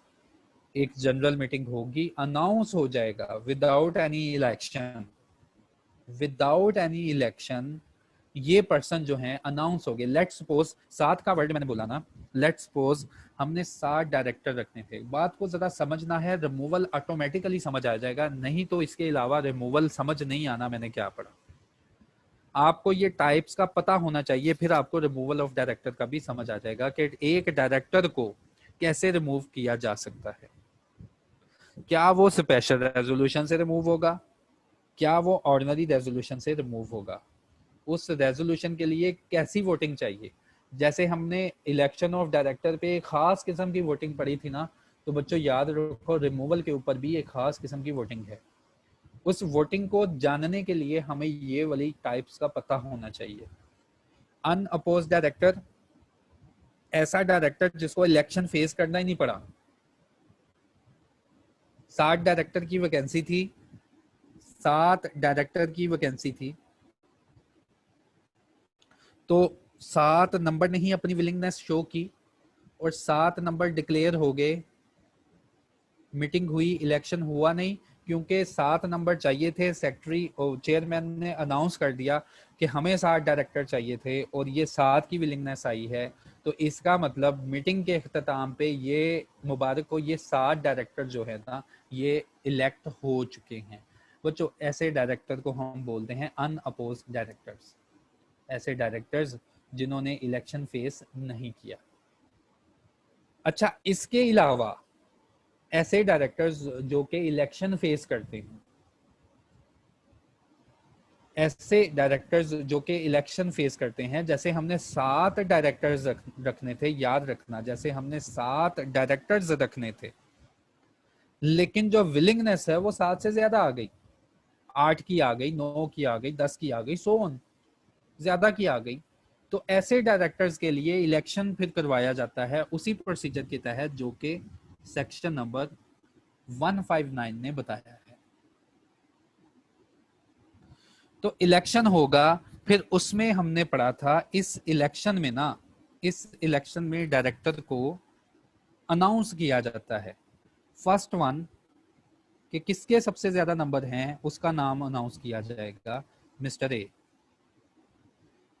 एक जनरल मीटिंग होगी, अनाउंस हो जाएगा without any election, without any election ये पर्सन जो है अनाउंस हो गए। लेट्स सपोज, 7 का वर्ड मैंने बोला ना, लेट्स सपोज हमने 7 डायरेक्टर रखने थे। बात को जरा समझना है, रिमूवल ऑटोमेटिकली समझ आ जाएगा, नहीं तो इसके अलावा रिमूवल समझ नहीं आना मैंने क्या पढ़ा। आपको ये टाइप्स का पता होना चाहिए, फिर आपको रिमूवल ऑफ डायरेक्टर का भी समझ आ जाएगा कि एक डायरेक्टर को कैसे रिमूव किया जा सकता है। क्या वो स्पेशल रेजोल्यूशन से रिमूव होगा, क्या वो ऑर्डिनरी रेजोल्यूशन से रिमूव होगा, उस रेजोल्यूशन के लिए कैसी वोटिंग चाहिए। जैसे हमने इलेक्शन ऑफ डायरेक्टर पे एक खास किस्म की वोटिंग पड़ी थी ना, तो बच्चों याद रखो रिमूवल के ऊपर भी एक खास किस्म की वोटिंग है। उस वोटिंग को जानने के लिए हमें ये वाली टाइप्स का पता होना चाहिए। अनअपोज्ड डायरेक्टर, ऐसा डायरेक्टर जिसको इलेक्शन फेस करना ही नहीं पड़ा। 60 डायरेक्टर की वैकेंसी थी, 7 डायरेक्टर की वैकेंसी थी, तो 7 नंबर ने ही अपनी विलिंगनेस शो की, और 7 नंबर डिक्लेयर हो गए। मीटिंग हुई, इलेक्शन हुआ नहीं, क्योंकि 7 नंबर चाहिए थे। सेक्रेटरी और चेयरमैन ने अनाउंस कर दिया कि हमें 7 डायरेक्टर चाहिए थे, और ये 7 की विलिंगनेस आई है। तो इसका मतलब मीटिंग के अख्ताम पे ये मुबारक को, ये 7 डायरेक्टर जो है ना ये इलेक्ट हो चुके हैं। बच्चों ऐसे डायरेक्टर को हम बोलते हैं अनअपोज डायरेक्टर्स, ऐसे डायरेक्टर्स जिन्होंने इलेक्शन फेस नहीं किया। अच्छा, इसके अलावा ऐसे डायरेक्टर्स जो कि इलेक्शन फेस करते हैं, ऐसे डायरेक्टर्स जो कि इलेक्शन फेस करते हैं, जैसे हमने 7 डायरेक्टर्स रखने थे, याद रखना, जैसे हमने 7 डायरेक्टर्स रखने थे, लेकिन जो विलिंगनेस है वो 7 से ज्यादा आ गई, 8 की आ गई, 9 की आ गई, 10 की आ गई, सो ऑन, ज्यादा की आ गई। तो ऐसे डायरेक्टर्स के लिए इलेक्शन फिर करवाया जाता है उसी प्रोसीजर के तहत जो कि सेक्शन नंबर 159 ने बताया है। तो इलेक्शन होगा, फिर उसमें हमने पढ़ा था, इस इलेक्शन में ना, इस इलेक्शन में डायरेक्टर को अनाउंस किया जाता है। फर्स्ट वन कि किसके सबसे ज्यादा नंबर हैं उसका नाम अनाउंस किया जाएगा, मिस्टर ए।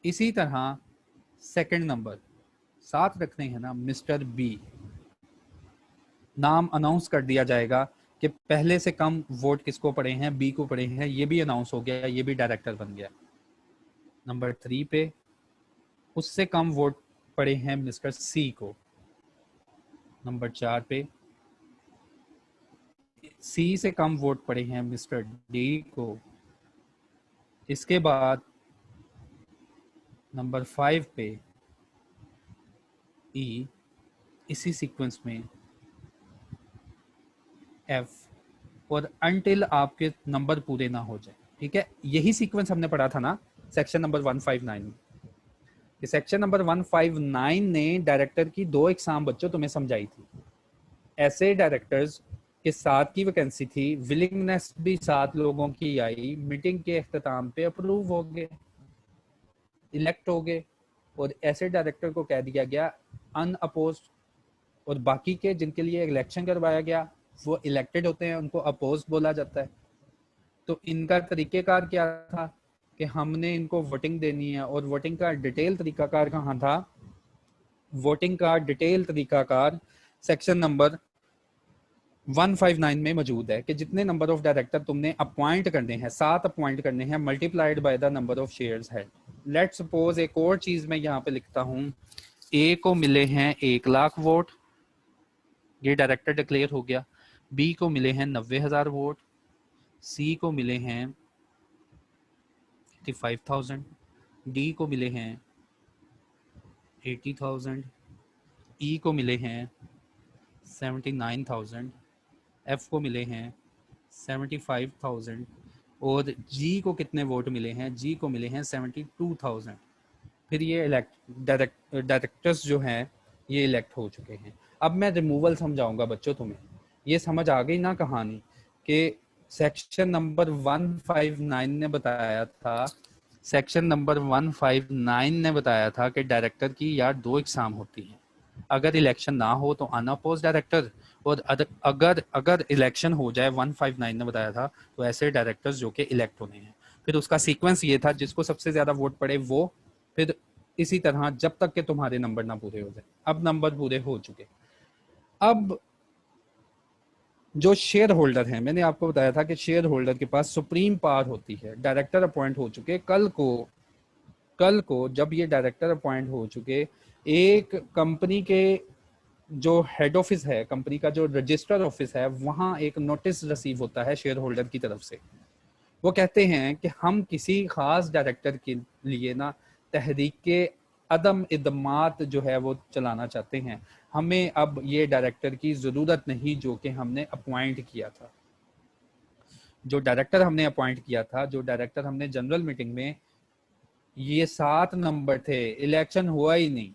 इसी तरह सेकंड नंबर, 7 रखने हैं ना, मिस्टर बी, नाम अनाउंस कर दिया जाएगा कि पहले से कम वोट किसको पड़े हैं, बी को पड़े हैं, ये भी अनाउंस हो गया, ये भी डायरेक्टर बन गया। नंबर 3 पे उससे कम वोट पड़े हैं मिस्टर सी को। नंबर 4 पे सी से कम वोट पड़े हैं मिस्टर डी को। इसके बाद नंबर 5 पे ई, इसी सीक्वेंस में एफ, और अनटिल आपके नंबर पूरे ना हो जाए। ठीक है, यही सीक्वेंस हमने पढ़ा था ना सेक्शन नंबर 159 में। सेक्शन नंबर 159 ने डायरेक्टर की 2 एग्जाम बच्चों तुम्हें समझाई थी। ऐसे डायरेक्टर्स के 7 की वैकेंसी थी, विलिंगनेस भी 7 लोगों की आई, मीटिंग के अख्ताम पे अप्रूव हो गए, इलेक्ट हो गए। और ऐसे डायरेक्टर को कह दिया गया अनअपोज्ड, और बाकी के जिनके लिए इलेक्शन करवाया गया वो इलेक्टेड होते हैं, उनको अपोज्ड बोला जाता है। तो इनका तरीकेकार क्या था कि हमने इनको वोटिंग देनी है, और वोटिंग का डिटेल तरीकाकार कहाँ था? वोटिंग का डिटेल तरीकाकार सेक्शन नंबर 159 में मौजूद है कि जितने नंबर ऑफ डायरेक्टर तुमने अपॉइंट करने हैं, 7 अपॉइंट करने हैं, multiplied by the number of shares है। लेट्स सपोज एक और चीज मैं यहाँ पे लिखता हूँ, ए को मिले हैं 1,00,000 वोट, ये डायरेक्टर डिक्लेयर हो गया। बी को मिले हैं 90,000 वोट, सी को मिले हैं 55,000, डी को मिले हैं 80,000, ई को मिले हैं 79,000, एफ को मिले हैं 75,000, और जी को कितने वोट मिले हैं? जी को मिले हैं 72,000। फिर ये डायरेक्टर्स जो हैं ये इलेक्ट हो चुके हैं। अब मैं रिमूवल समझाऊंगा बच्चों तुम्हें, ये समझ आ गई ना कहानी कि सेक्शन नंबर 159 ने बताया था, सेक्शन नंबर 159 ने बताया था कि डायरेक्टर की यार 2 एग्जाम होती हैं, अगर इलेक्शन ना हो तो अनअपोज डायरेक्टर, और अगर अगर इलेक्शन हो जाए 159 ने बताया था तो ऐसे डायरेक्टर्स जो कि इलेक्ट होने हैं। फिर उसका सीक्वेंस ये था, जिसको सबसे ज्यादा वोट पड़े वो, फिर इसी तरह जब तक के तुम्हारे नंबर ना पूरे हो जाए। अब नंबर पूरे हो चुके। अब जो शेयर होल्डर हैं, मैंने आपको बताया था कि शेयर होल्डर के पास सुप्रीम पावर होती है। डायरेक्टर अपॉइंट हो चुके, कल को जब ये डायरेक्टर अपॉइंट हो चुके, एक कंपनी के जो हेड ऑफिस है, कंपनी का जो रजिस्टर ऑफिस है, वहां एक नोटिस रिसीव होता है शेयर होल्डर की तरफ से। वो कहते हैं कि हम किसी खास डायरेक्टर के लिए ना तहरीक अदम इदमात जो है वो चलाना चाहते हैं। हमें अब ये डायरेक्टर की ज़रूरत नहीं जो कि हमने अपॉइंट किया था। जो डायरेक्टर हमने अपॉइंट किया था, जो डायरेक्टर हमने जनरल मीटिंग में, ये 7 नंबर थे, इलेक्शन हुआ ही नहीं,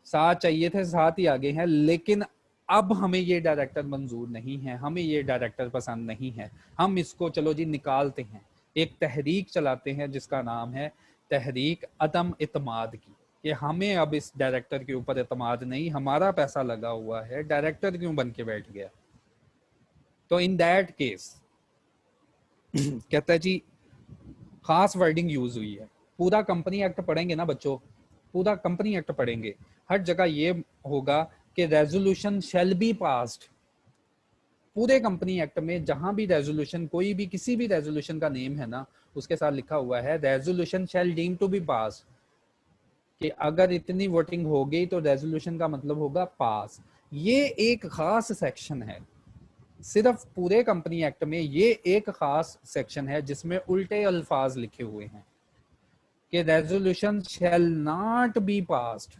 7 चाहिए थे, 7 ही आगे हैं, लेकिन अब हमें ये डायरेक्टर मंजूर नहीं है, हमें ये डायरेक्टर पसंद नहीं है, हम इसको चलो जी निकालते हैं। एक तहरीक चलाते हैं जिसका नाम है तहरीक अदम इतमाद की, कि हमें अब इस डायरेक्टर के ऊपर इतमाद नहीं, हमारा पैसा लगा हुआ है, डायरेक्टर क्यों बन के बैठ गया। तो इन दैट केस कहता है जी, खास वर्डिंग यूज हुई है। पूरा कंपनी एक्ट पढ़ेंगे ना बच्चों, पूरा कंपनी एक्ट पढ़ेंगे, हर जगह ये होगा कि रेजोल्यूशन शैल बी पास्ड। पूरे कंपनी एक्ट में जहां भी रेजोल्यूशन, कोई भी किसी भी रेजोल्यूशन का नेम है ना, उसके साथ लिखा हुआ है resolution shall deem to be pass, कि अगर इतनी वोटिंग हो गई तो रेजोल्यूशन का मतलब होगा पास। ये एक खास सेक्शन है, सिर्फ पूरे कंपनी एक्ट में ये एक खास सेक्शन है जिसमें उल्टे अल्फाज लिखे हुए हैं कि resolution shall not be passed,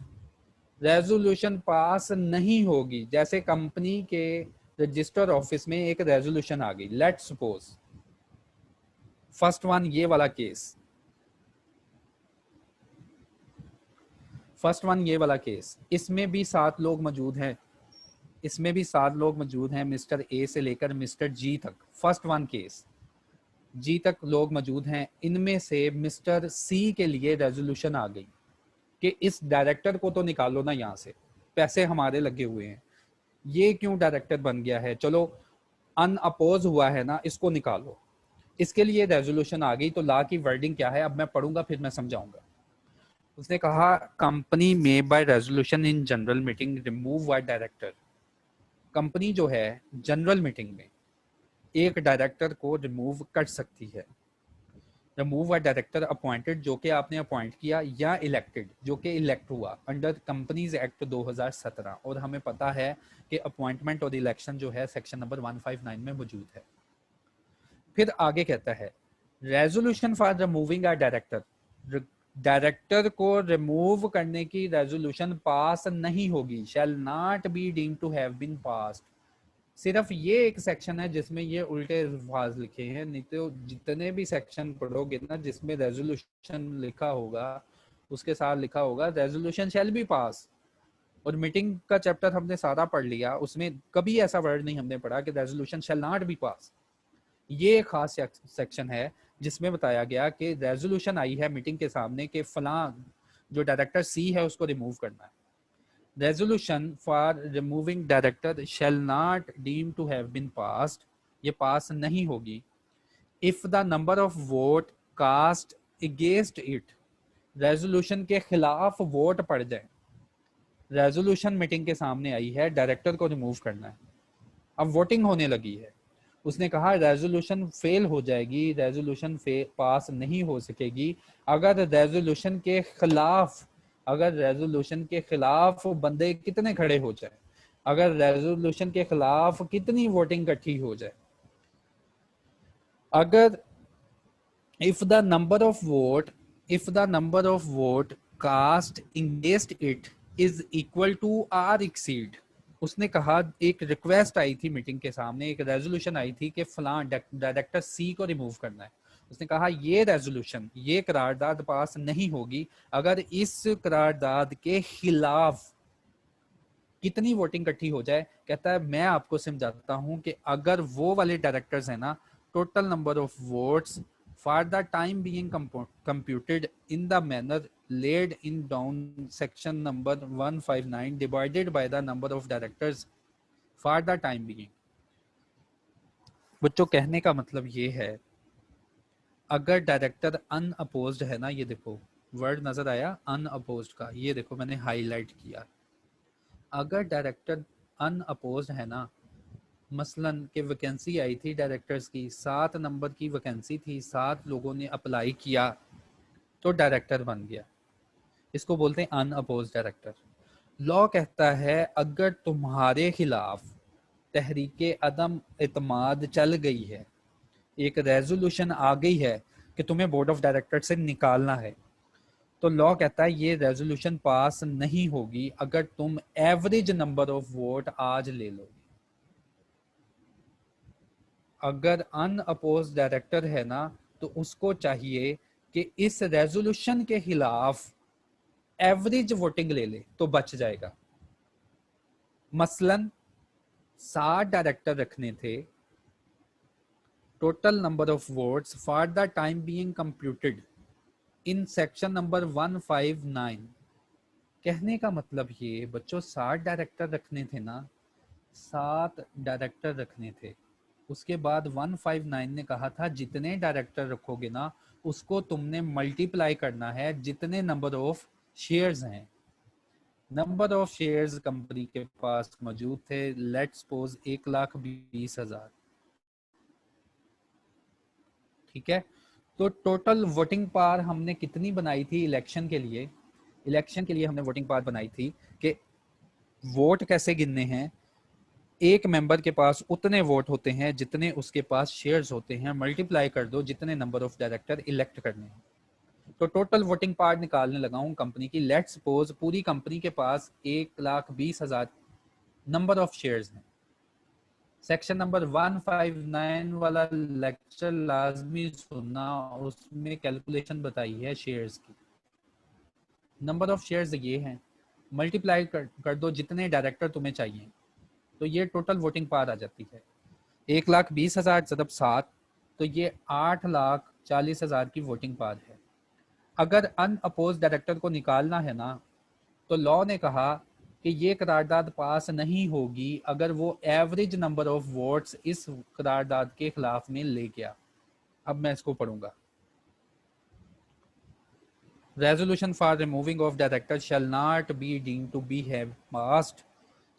resolution pass नहीं होगी। जैसे कंपनी के रजिस्टर ऑफिस में एक रेजोल्यूशन आ गई, लेट्स सपोज फर्स्ट वन ये वाला केस, इसमें भी 7 लोग मौजूद हैं, इसमें भी 7 लोग मौजूद हैं, मिस्टर ए से लेकर मिस्टर जी तक। फर्स्ट वन केस जी तक लोग मौजूद हैं, इनमें से मिस्टर सी के लिए रेजोल्यूशन आ गई कि इस डायरेक्टर को तो निकालो ना यहाँ से, पैसे हमारे लगे हुए हैं, ये क्यों डायरेक्टर बन गया है, चलो अनअपोज हुआ है ना, इसको निकालो। इसके लिए रेजोल्यूशन आ गई। तो लॉ की वर्डिंग क्या है, अब मैं पढ़ूंगा फिर मैं समझाऊंगा। उसने कहा कंपनी में by resolution in general meeting remove a director. Company जो है जनरल मीटिंग में एक डायरेक्टर को रिमूव कर सकती है। रिमूव अ डायरेक्टर अपॉइंटेड जो कि आपने अपॉइंट किया, या इलेक्टेड जो कि इलेक्ट हुआ अंडर कंपनीज एक्ट 2017। और हमें पता है कि अपॉइंटमेंट और इलेक्शन जो है सेक्शन नंबर 159 में मौजूद है। फिर आगे कहता है resolution for removing a director, director को रिमूव करने की रेजोल्यूशन पास नहीं होगी, shall not be deemed to have been passed. सिर्फ ये एक सेक्शन है जिसमें ये उल्टे अल्फाज लिखे हैं, नहीं तो जितने भी सेक्शन पढ़ोगे ना जिसमें रेजोल्यूशन लिखा होगा उसके साथ लिखा होगा रेजोल्यूशन शैल बी पास। और मीटिंग का चैप्टर हमने सारा पढ़ लिया, उसमें कभी ऐसा वर्ड नहीं हमने पढ़ा कि रेजोल्यूशन शैल नॉट बी पास। ये एक खास सेक्शन है जिसमें बताया गया कि रेजोल्यूशन आई है मीटिंग के सामने कि फलां जो डायरेक्टर सी है उसको रिमूव करना है। Resolution for removing director shall not deem to have been passed, ये पास नहीं होगी if the number of vote cast against it, resolution के खिलाफ वोट पड़ जाए। रेजोल्यूशन मीटिंग के सामने आई है, डायरेक्टर को रिमूव करना है, अब वोटिंग होने लगी है, उसने कहा रेजोल्यूशन फेल हो जाएगी, रेजोल्यूशन पास नहीं हो सकेगी अगर रेजोल्यूशन के खिलाफ, अगर रेजोल्यूशन के खिलाफ बंदे कितने खड़े हो जाए, अगर रेजोल्यूशन के खिलाफ कितनी वोटिंग इकट्ठी हो जाए। अगर if the number of vote cast against it is equal to or exceed, उसने कहा, एक रिक्वेस्ट आई थी मीटिंग के सामने, एक रेजोल्यूशन आई थी कि फलां डायरेक्टर सी को रिमूव करना है। उसने कहा ये रेजोल्यूशन, ये करारदाद पास नहीं होगी अगर इस करारदाद के खिलाफ कितनी वोटिंग इकट्ठी हो जाए। कहता है मैं आपको समझाता हूं कि अगर वो वाले डायरेक्टर्स हैं ना, total number of votes for the time being computed in the manner laid in down section number 159 divided by the number of directors for the time being। बच्चों कहने का मतलब ये है, अगर डायरेक्टर अनअपोज्ड है ना, ये देखो वर्ड नजर आया अनअपोज्ड का, ये देखो मैंने हाईलाइट किया, अगर डायरेक्टर अनअपोज्ड है ना, मसलन कि वैकेंसी आई थी डायरेक्टर्स की, 7 नंबर की वैकेंसी थी, 7 लोगों ने अप्लाई किया तो डायरेक्टर बन गया, इसको बोलते हैं अनअपोज्ड डायरेक्टर। लॉ कहता है अगर तुम्हारे खिलाफ तहरीके अदम एतमाद चल गई है, एक रेजोल्यूशन आ गई है कि तुम्हें बोर्ड ऑफ डायरेक्टर से निकालना है, तो लॉ कहता है ये रेजोल्यूशन पास नहीं होगी अगर तुम एवरेज नंबर ऑफ वोट आज ले लोगे। अगर अनअपोज्ड डायरेक्टर है ना, तो उसको चाहिए कि इस रेजोल्यूशन के खिलाफ एवरेज वोटिंग ले ले तो बच जाएगा। मसलन 60 डायरेक्टर रखने थे, total number of votes for the time being computed in section number 159। कहने का मतलब ये बच्चों, 60 डायरेक्टर रखने थे ना, 7 डायरेक्टर रखने थे, उसके बाद 159 ने कहा था जितने डायरेक्टर रखोगे ना उसको तुमने मल्टीप्लाई करना है जितने नंबर ऑफ शेयर्स हैं। नंबर ऑफ शेयर्स कंपनी के पास मौजूद थे, लेट्स सपोज 1,20,000, ठीक है। तो टोटल वोटिंग पावर हमने कितनी बनाई थी इलेक्शन के लिए, इलेक्शन के लिए हमने वोटिंग पावर बनाई थी कि वोट कैसे गिनने हैं, एक मेंबर के पास उतने वोट होते हैं जितने उसके पास शेयर्स होते हैं, मल्टीप्लाई कर दो जितने नंबर ऑफ डायरेक्टर इलेक्ट करने हैं। तो टोटल वोटिंग पावर निकालने लगा हूं कंपनी की। लेट्स सपोज पूरी कंपनी के पास 1,20,000 नंबर ऑफ शेयर्स हैं। सेक्शन नंबर 159 वाला लेक्चर लाजमी सुनना, उसमें कैलकुलेशन बताई है शेयर्स की। नंबर ऑफ शेयर्स ये हैं, मल्टीप्लाई कर दो जितने डायरेक्टर तुम्हें चाहिए, तो ये टोटल वोटिंग पावर आ जाती है 1,20,000 ज़रब 7, तो ये 8,40,000 की वोटिंग पावर है। अगर अनअपोज डायरेक्टर को निकालना है ना, तो लॉ ने कहा कि ये करारदाद पास नहीं होगी अगर वो एवरेज नंबर ऑफ वोट्स इस करारदाद के खिलाफ में ले गया। अब मैं इसको पढ़ूंगा। Resolution for removing of director shall not be deemed to be have passed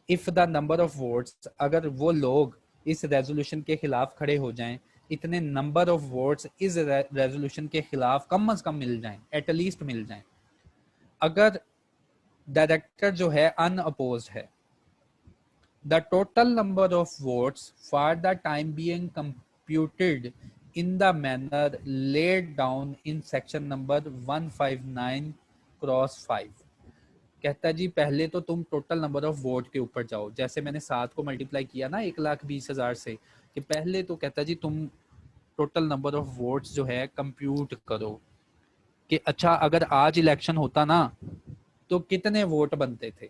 if the number of votes, अगर वो लोग इस रेजोल्यूशन के खिलाफ खड़े हो जाएं, इतने नंबर ऑफ वोट्स इस रेजोल्यूशन के खिलाफ कम अज कम मिल जाएं, एटलीस्ट मिल जाएं। अगर डायरेक्टर जो है अनअपोज्ड है, the total number of votes for the time being computed in the manner laid down in section number 159/5। कहता है जी पहले तो तुम टोटल नंबर ऑफ वोट के ऊपर जाओ, जैसे मैंने 7 को मल्टीप्लाई किया ना 1,20,000 से, कि पहले तो कहता है जी तुम टोटल नंबर ऑफ वोट्स जो है कंप्यूट करो कि अच्छा अगर आज इलेक्शन होता ना तो कितने वोट बनते थे।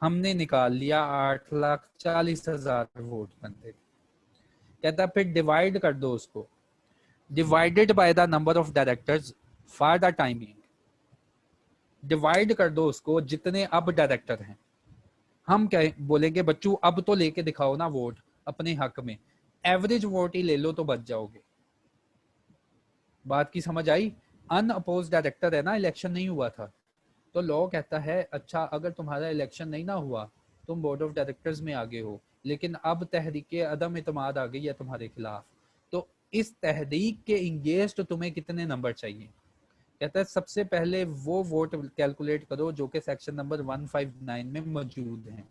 हमने निकाल लिया 8,40,000 वोट बनते थे। कहता फिर डिवाइड कर दो उसको, divided by the number of directors for the timing. Divide कर दो उसको जितने अब डायरेक्टर हैं। हम क्या बोलेंगे, बच्चों अब तो लेके दिखाओ ना वोट अपने हक में, एवरेज वोट ही ले लो तो बच जाओगे। बात की समझ आई? अनअपोज डायरेक्टर है ना, इलेक्शन नहीं हुआ था, तो लॉ कहता है अच्छा अगर तुम्हारा इलेक्शन नहीं ना हुआ, तुम बोर्ड ऑफ डायरेक्टर्स में आगे हो, लेकिन अब तहरीक अदम इतमाद आ गई है तुम्हारे खिलाफ, तो इस तहरीक के इंगेस्ट तुम्हें कितने नंबर चाहिए? कहता है सबसे पहले वो वोट कैलकुलेट करो जो कि सेक्शन नंबर 159 में मौजूद हैं,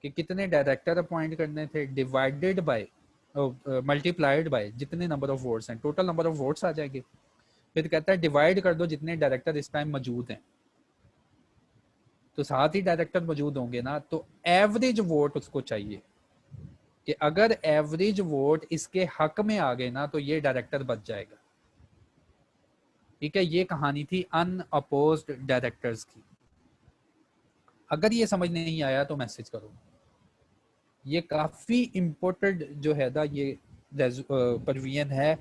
कि कितने डायरेक्टर अपॉइंट करने थे, डिवाइडेड बाय मल्टीप्लाइड बाय जितने नंबर ऑफ वोट्स हैं, टोटल नंबर ऑफ वोट्स आ जाएंगे। फिर कहता है डिवाइड कर दो जितने डायरेक्टर इस टाइम मौजूद हैं, तो साथ ही डायरेक्टर मौजूद होंगे ना, तो एवरेज वोट उसको चाहिए कि अगर एवरेज वोट इसके हक में आ गए ना तो ये डायरेक्टर बच जाएगा। ठीक है, ये कहानी थी अनअपोज्ड डायरेक्टर्स की। अगर ये समझ नहीं आया तो मैसेज करो। ये काफी इम्पोर्टेंट जो है ना ये प्रोविजन है।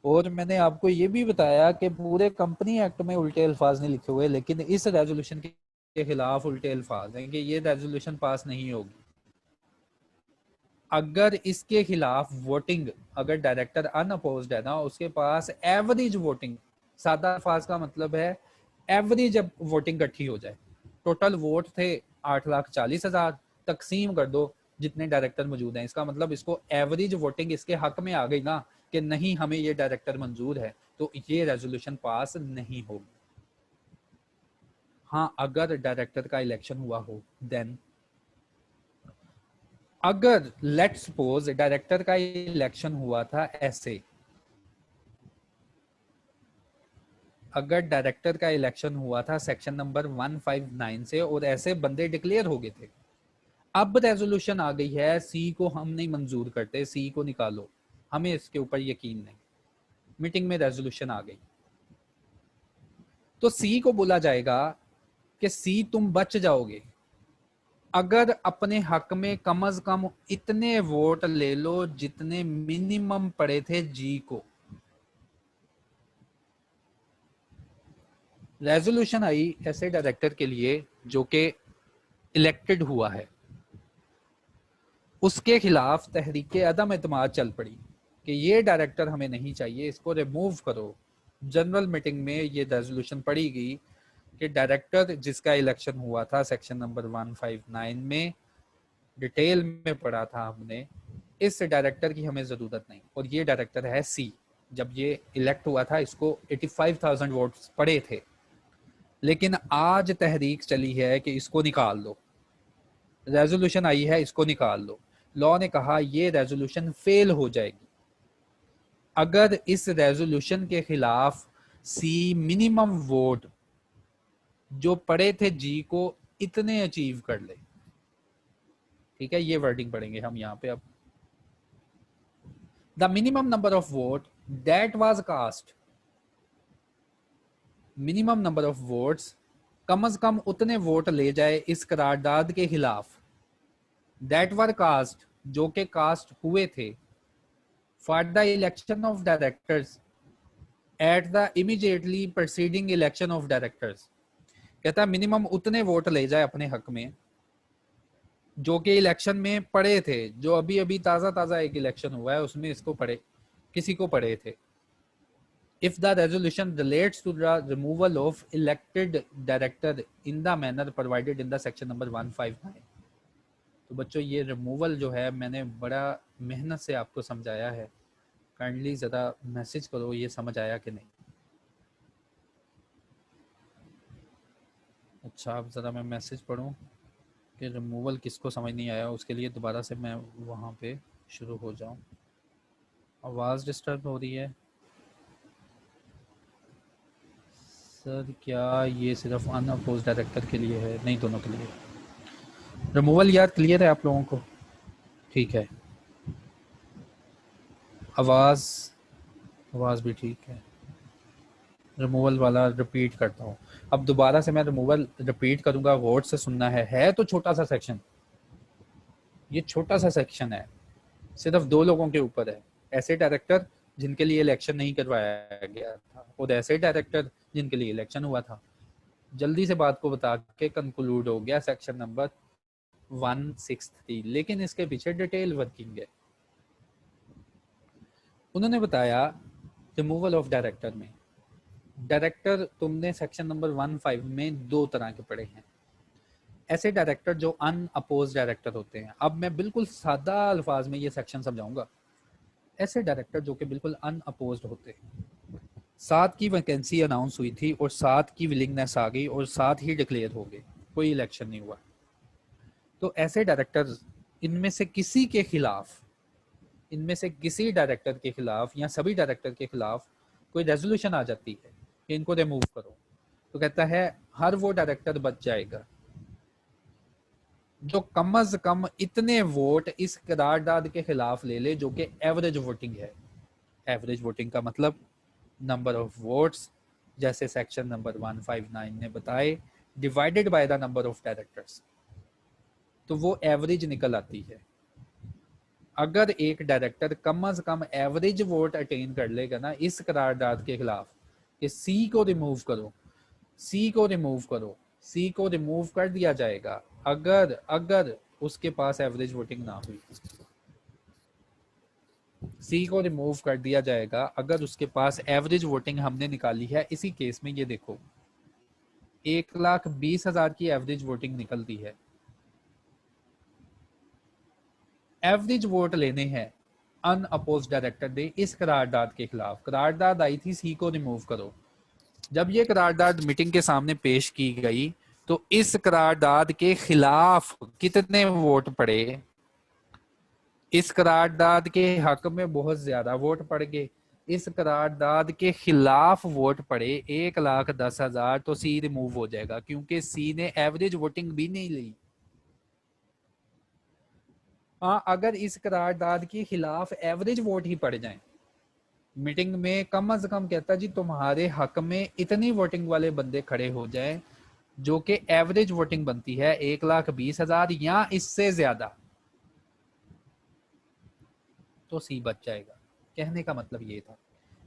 और मैंने आपको ये भी बताया कि पूरे कंपनी एक्ट में उल्टे अल्फाज नहीं लिखे हुए, लेकिन इस रेजोल्यूशन के खिलाफ उल्टे अल्फाज हैं कि ये रेजोल्यूशन पास नहीं होगी। अगर इसके खिलाफ वोटिंग, अगर डायरेक्टर अनअपोज्ड है ना, उसके पास एवरेज वोटिंग, सादा अल्फाज का मतलब है एवरेज जब वोटिंग इकट्ठी हो जाए, टोटल वोट थे 8,40,000, तकसीम कर दो जितने डायरेक्टर मौजूद हैं, इसका मतलब इसको एवरेज वोटिंग इसके हक में आ गई ना कि नहीं हमें ये डायरेक्टर मंजूर है, तो ये रेजोल्यूशन पास नहीं होगी। हाँ, अगर डायरेक्टर का इलेक्शन हुआ हो देन, अगर लेट्स सपोज डायरेक्टर का इलेक्शन हुआ था ऐसे, अगर डायरेक्टर का इलेक्शन हुआ था सेक्शन नंबर 159 से और ऐसे बंदे डिक्लेयर हो गए थे, अब रेजोल्यूशन आ गई है सी को हम नहीं मंजूर करते, सी को निकालो, हमें इसके ऊपर यकीन नहीं, मीटिंग में रेजोल्यूशन आ गई, तो सी को बोला जाएगा कि सी तुम बच जाओगे अगर अपने हक में कम अज कम इतने वोट ले लो जितने मिनिमम पड़े थे जी को। रेजोल्यूशन आई ऐसे डायरेक्टर के लिए जो कि इलेक्टेड हुआ है, उसके खिलाफ तहरीक अदम एतमाद चल पड़ी कि ये डायरेक्टर हमें नहीं चाहिए, इसको रिमूव करो। जनरल मीटिंग में ये रेजोल्यूशन पड़ी गई कि डायरेक्टर जिसका इलेक्शन हुआ था सेक्शन नंबर 159 में, डिटेल में पढ़ा था हमने, इस डायरेक्टर की हमें जरूरत नहीं, और ये डायरेक्टर है सी। जब ये इलेक्ट हुआ था इसको 85,000 वोट्स पड़े थे, लेकिन आज तहरीक चली है कि इसको निकाल दो, रेजोल्यूशन आई है इसको निकाल दो। लॉ ने कहा ये रेजोल्यूशन फेल हो जाएगी अगर इस रेजोल्यूशन के खिलाफ सी मिनिमम वोट जो पड़े थे जी को इतने अचीव कर ले। ठीक है, ये वर्डिंग पढ़ेंगे हम यहाँ पे अब। The minimum number of vote that was cast, minimum number of votes, कम अज कम उतने वोट ले जाए इस करारदाद के खिलाफ, दैट वर कास्ट जो के कास्ट हुए थे, for the election of directors at the immediately proceeding election of directors. कहता है मिनिमम उतने वोट ले जाए अपने हक में जो कि इलेक्शन में पड़े थे, जो अभी अभी ताजा ताजा एक इलेक्शन हुआ है उसमें इसको पड़े, किसी को पड़े थे। If the resolution relates to the removal of elected director in the manner provided in the section number 159, तो बच्चों ये रिमूवल जो है मैंने बड़ा मेहनत से आपको समझाया है, काइंडली ज़रा मैसेज करो ये समझ आया कि नहीं। अच्छा, अब ज़रा मैं मैसेज पढ़ूँ कि रिमूवल किसको समझ नहीं आया, उसके लिए दोबारा से मैं वहाँ पे शुरू हो जाऊँ। आवाज़ डिस्टर्ब हो रही है सर, क्या ये सिर्फ अनअपोज डायरेक्टर के लिए है? नहीं, दोनों के लिए। रिमूवल यार क्लियर है आप लोगों को? ठीक है, आवाज़ भी ठीक है। रिमूवल वाला रिपीट करता हूँ, अब दोबारा से मैं रिमूवल रिपीट करूँगा, गौर से सुनना है तो छोटा सा सेक्शन, ये छोटा सा सेक्शन है, सिर्फ 2 लोगों के ऊपर है, ऐसे डायरेक्टर जिनके लिए इलेक्शन नहीं करवाया गया था और ऐसे डायरेक्टर जिनके लिए इलेक्शन हुआ था। जल्दी से बात को बता के कंक्लूड हो गया सेक्शन नंबर 163, लेकिन इसके पीछे डिटेल वर्किंग है। उन्होंने बताया रिमूवल ऑफ डायरेक्टर में, डायरेक्टर तुमने सेक्शन नंबर 15 में दो तरह के पढ़े हैं। ऐसे डायरेक्टर जो अनअपोज डायरेक्टर होते हैं, अब मैं बिल्कुल सादा अल्फाज में ये सेक्शन समझाऊंगा। ऐसे डायरेक्टर जो कि बिल्कुल अनअपोज्ड होते हैं, 7 की वैकेंसी अनाउंस हुई थी और 7 की विलिंगनेस आ गई और 7 ही डिक्लेयर हो गए, कोई इलेक्शन नहीं हुआ। तो ऐसे डायरेक्टर्स, इनमें से किसी के खिलाफ, इनमें से किसी डायरेक्टर के खिलाफ या सभी डायरेक्टर के खिलाफ कोई रेजोल्यूशन आ जाती है कि इनको रिमूव करो, तो कहता है हर वो डायरेक्टर बच जाएगा जो कम अज कम इतने वोट इस करारदाद के खिलाफ ले ले जो कि एवरेज वोटिंग है। एवरेज वोटिंग का मतलब नंबर ऑफ वोट्स, जैसे सेक्शन नंबर 159 ने बताए, divided by the number of directors, तो वो एवरेज निकल आती है। अगर एक डायरेक्टर कम अज कम एवरेज वोट अटेन कर लेगा ना इस करारदाद के खिलाफ कि सी को रिमूव करो, सी को रिमूव करो, सी को रिमूव कर दिया जाएगा अगर अगर उसके पास एवरेज वोटिंग ना हुई। सी को रिमूव कर दिया जाएगा अगर उसके पास एवरेज वोटिंग हमने निकाली है। इसी केस में ये देखो 1,20,000 की एवरेज वोटिंग निकलती है। एवरेज वोट लेने हैं अनअपोज डायरेक्टर ने इस करारदाद के खिलाफ। करारदाद आई थी सी को रिमूव करो। जब ये करारदाद मीटिंग के सामने पेश की गई तो इस करारदाद के खिलाफ कितने वोट पड़े? इस करारदाद के हक में बहुत ज्यादा वोट पड़ गए, इस करारदाद के खिलाफ वोट पड़े 1,10,000, तो सी रिमूव हो जाएगा क्योंकि सी ने एवरेज वोटिंग भी नहीं ली। हाँ, अगर इस करारदाद के खिलाफ एवरेज वोट ही पड़ जाएं, मीटिंग में कम अज कम कहता जी तुम्हारे हक में इतनी वोटिंग वाले बंदे खड़े हो जाएं जो कि एवरेज वोटिंग बनती है 1,20,000 या इससे ज्यादा, तो सी बच जाएगा। कहने का मतलब ये था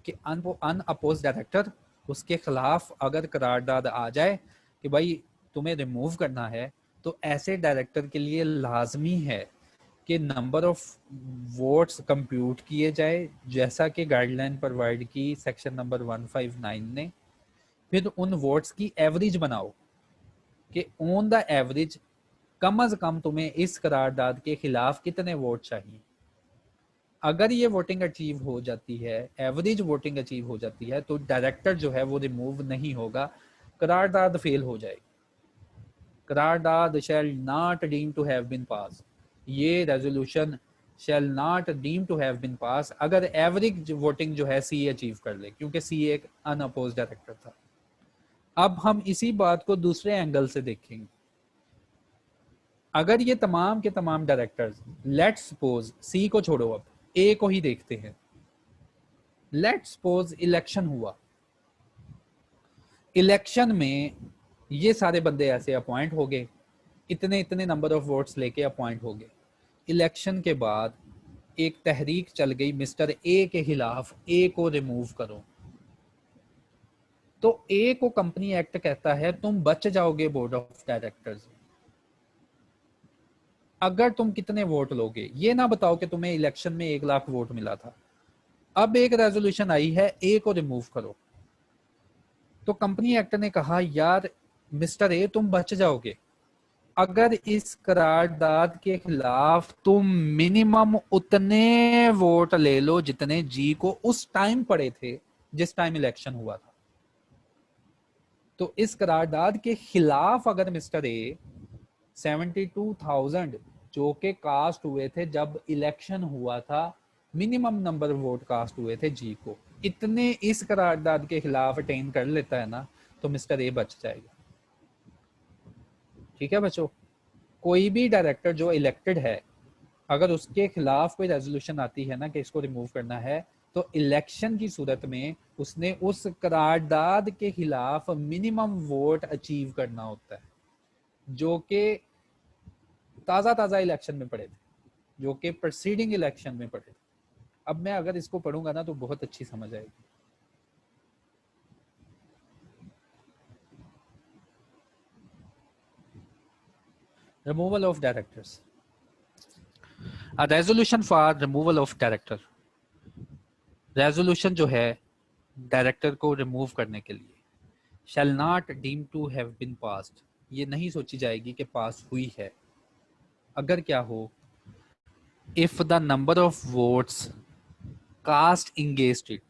कि अनअपोज डायरेक्टर, उसके खिलाफ अगर करारदाद आ जाए कि भाई तुम्हें रिमूव करना है, तो ऐसे डायरेक्टर के लिए लाजमी है कि नंबर ऑफ वोट्स कंप्यूट किए जाए जैसा कि गाइडलाइन प्रोवाइड की सेक्शन नंबर 159 ने। फिर उन वोट्स की एवरेज बनाओ कि ऑन द एवरेज कम अज कम तुम्हें इस करारदाद के खिलाफ कितने वोट चाहिए। अगर ये वोटिंग अचीव हो जाती है, एवरेज वोटिंग अचीव हो जाती है, तो डायरेक्टर जो है वो रिमूव नहीं होगा, करारदाद फेल हो जाएगी। करारदाद shall not deem to have been pass, ये resolution shall not deem to have been pass अगर एवरेज वोटिंग जो है सी अचीव कर ले, क्योंकि सी एक अनअपोज डायरेक्टर था। अब हम इसी बात को दूसरे एंगल से देखेंगे। अगर ये तमाम के तमाम डायरेक्टर्स, लेट्स सपोज सी को छोड़ो, अब ए को ही देखते हैं। लेट्स सपोज इलेक्शन हुआ, इलेक्शन में ये सारे बंदे ऐसे अपॉइंट हो गए, इतने इतने नंबर ऑफ वोट्स लेके अपॉइंट हो गए। इलेक्शन के बाद एक तहरीक चल गई मिस्टर ए के खिलाफ, ए को रिमूव करो। तो ए को कंपनी एक्ट कहता है तुम बच जाओगे बोर्ड ऑफ डायरेक्टर्स। अगर तुम कितने वोट लोगे, ये ना बताओ कि तुम्हें इलेक्शन में 1,00,000 वोट मिला था, अब एक रेजोल्यूशन आई है ए को रिमूव करो, तो कंपनी एक्ट ने कहा यार मिस्टर ए तुम बच जाओगे अगर इस करारदाद के खिलाफ तुम मिनिमम उतने वोट ले लो जितने जी को उस टाइम पड़े थे जिस टाइम इलेक्शन हुआ था। तो इस करारदाद के खिलाफ अगर मिस्टर ए 72,000 जो के कास्ट हुए थे जब इलेक्शन हुआ था, मिनिमम नंबर वोट कास्ट हुए थे जी को, इतने इस करारदाद के खिलाफ अटेन कर लेता है ना, तो मिस्टर ए बच जाएगा। ठीक है बच्चों, कोई भी डायरेक्टर जो इलेक्टेड है, अगर उसके खिलाफ कोई रेजोल्यूशन आती है ना कि इसको रिमूव करना है, तो इलेक्शन की सूरत में उसने उस करारदाद के खिलाफ मिनिमम वोट अचीव करना होता है जो कि ताज़ा ताज़ा इलेक्शन में पड़े थे, जो कि प्रोसीडिंग इलेक्शन में पड़े थे। अब मैं अगर इसको पढ़ूंगा ना तो बहुत अच्छी समझ आएगी। Removal of directors, a resolution for removal of director, resolution जो है डायरेक्टर को रिमूव करने के लिए, shall not deem to have been passed, ये नहीं सोची जाएगी कि पास हुई है, अगर क्या हो, if the number of votes cast engaged it,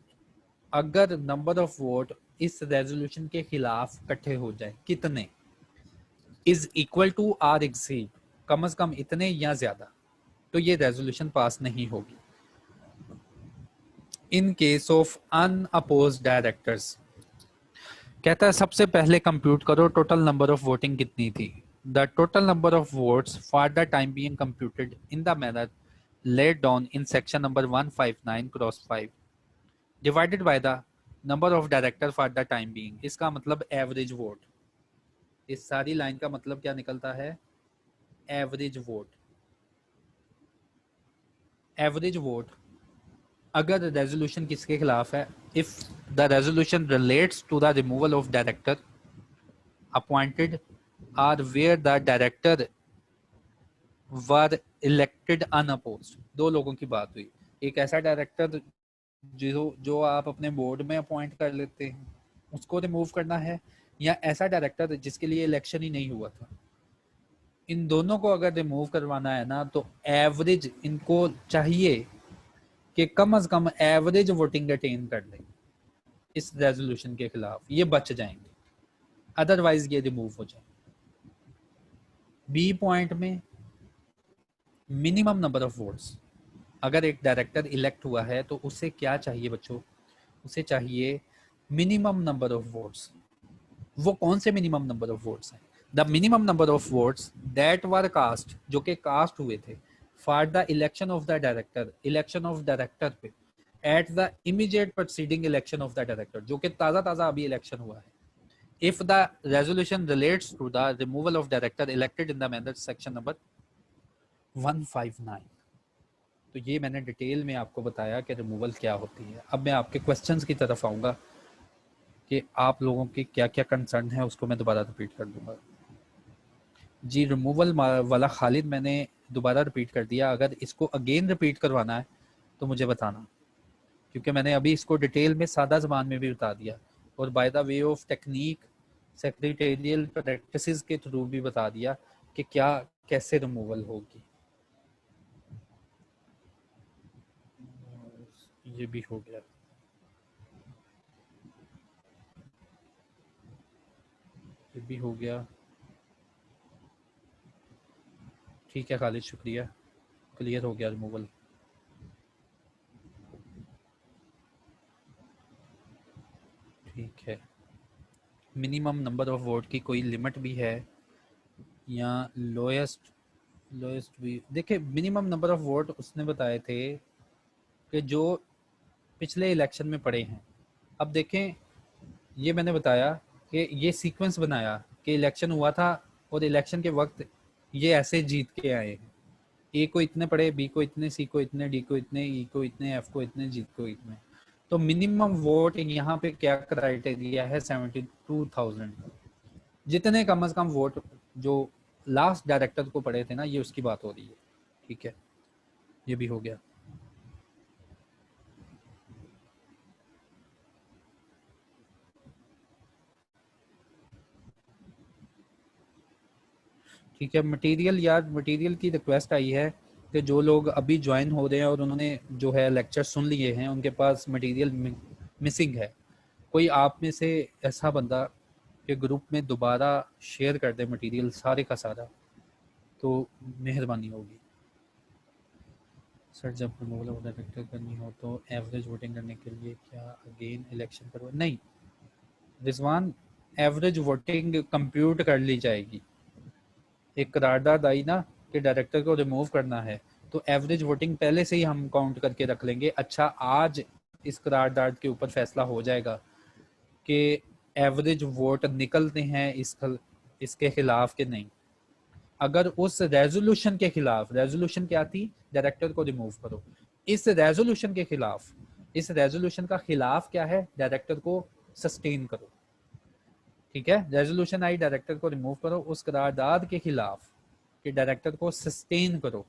अगर नंबर ऑफ वोट इस रेजोल्यूशन के खिलाफ इकट्ठे हो जाए, कितने, is equal to or exceed, कम से कम इतने या ज्यादा, तो ये रेजोल्यूशन पास नहीं होगी। इन केस ऑफ अनअपोज्ड डायरेक्टर्स, कहता है सबसे पहले कंप्यूट करो टोटल नंबर ऑफ वोटिंग कितनी थी, the total number of votes for the time being computed in the manner laid down in section number 159 cross 5 divided by the number of director for the time being, इसका मतलब average vote, इस सारी line का मतलब क्या निकलता है, average vote. Average vote अगर रेजोल्यूशन किसके खिलाफ है, if the resolution relates to the removal of director appointed और where the director were elected unopposed, दो लोगों की बात हुई, एक ऐसा डायरेक्टर जो आप अपने बोर्ड में अपॉइंट कर लेते हैं उसको रिमूव करना है, या ऐसा डायरेक्टर जिसके लिए इलेक्शन ही नहीं हुआ था, इन दोनों को अगर रिमूव करवाना है ना, तो एवरेज इनको चाहिए कि कम से कम एवरेज वोटिंग अटेन कर लें इस रेजोल्यूशन के खिलाफ, ये बच जाएंगे, अदरवाइज ये रिमूव हो जाए। बी पॉइंट में मिनिमम नंबर ऑफ वोट्स, अगर एक डायरेक्टर इलेक्ट हुआ है तो उसे क्या चाहिए बच्चों, उसे चाहिए मिनिमम नंबर ऑफ वोट्स। वो कौन से मिनिमम नंबर ऑफ वोट्स हैं, the minimum number of votes that were cast, जो कि कास्ट हुए थे for the election of the director, election of director पे at the immediate proceeding election of the director, जो कि ताज़ा ताज़ा अभी इलेक्शन हुआ है, if the resolution relates to the removal of director elected in the manner section number 159। तो ये मैंने डिटेल में आपको बताया कि रिमूवल क्या होती है। अब मैं आपके क्वेश्चंस की तरफ आऊँगा कि आप लोगों के क्या क्या कंसर्न है, उसको मैं दोबारा रिपीट कर दूंगा। जी रिमूवल वाला खालिद मैंने दोबारा रिपीट कर दिया, अगर इसको अगेन रिपीट करवाना है तो मुझे बताना, क्योंकि मैंने अभी इसको डिटेल में सादा ज़बान में भी बता दिया और by the way of technique secretarial practices के थ्रू भी बता दिया कि क्या कैसे रिमूवल होगी। ये भी हो गया, ये भी हो गया, ठीक है खालिद, शुक्रिया, क्लियर हो गया रिमूवल। ठीक है, मिनिमम नंबर ऑफ वोट की कोई लिमिट भी है या लोएस्ट, लोएस्ट भी देखिए, मिनिमम नंबर ऑफ वोट उसने बताए थे कि जो पिछले इलेक्शन में पड़े हैं। अब देखें, ये मैंने बताया कि ये सीक्वेंस बनाया कि इलेक्शन हुआ था और इलेक्शन के वक्त ये ऐसे जीत के आए हैं, ए को इतने पड़े, बी को इतने, सी को इतने, डी को इतने, ई को इतने, एफ को इतने, जी को इतने। तो मिनिमम वोट यहाँ पे क्या क्राइटेरिया है, 72,000, जितने कम से कम वोट जो लास्ट डायरेक्टर को पड़े थे ना, ये उसकी बात हो रही है। ठीक है, ये भी हो गया। ठीक है, मटेरियल यार, मटेरियल की रिक्वेस्ट आई है कि जो लोग अभी ज्वाइन हो रहे हैं और उन्होंने जो है लेक्चर सुन लिए हैं, उनके पास मटेरियल मिसिंग है, कोई आप में से ऐसा बंदा कि ग्रुप में दोबारा शेयर कर दे मटेरियल सारे का सारा, तो मेहरबानी होगी। सर जब रिमूवल डायरेक्टर करनी हो तो एवरेज वोटिंग करने के लिए क्या अगेन इलेक्शन करवा, नहीं रिजवान, एवरेज वोटिंग कंप्यूट कर ली जाएगी। एक करारदाद आई ना कि डायरेक्टर को रिमूव करना है, तो एवरेज वोटिंग पहले से ही हम काउंट करके रख लेंगे। अच्छा, आज इस करारदाद के ऊपर फैसला हो जाएगा कि एवरेज वोट निकलते हैं इसके खिलाफ कि नहीं। अगर उस रेजोल्यूशन के खिलाफ, रेजोल्यूशन क्या थी, डायरेक्टर को रिमूव करो, इस रेजोल्यूशन के खिलाफ, इस रेजोल्यूशन का खिलाफ क्या है, डायरेक्टर को सस्टेन करो। ठीक है, रेजोल्यूशन आई डायरेक्टर को रिमूव करो, उस करारदाद के खिलाफ कि डायरेक्टर को सस्टेन करो,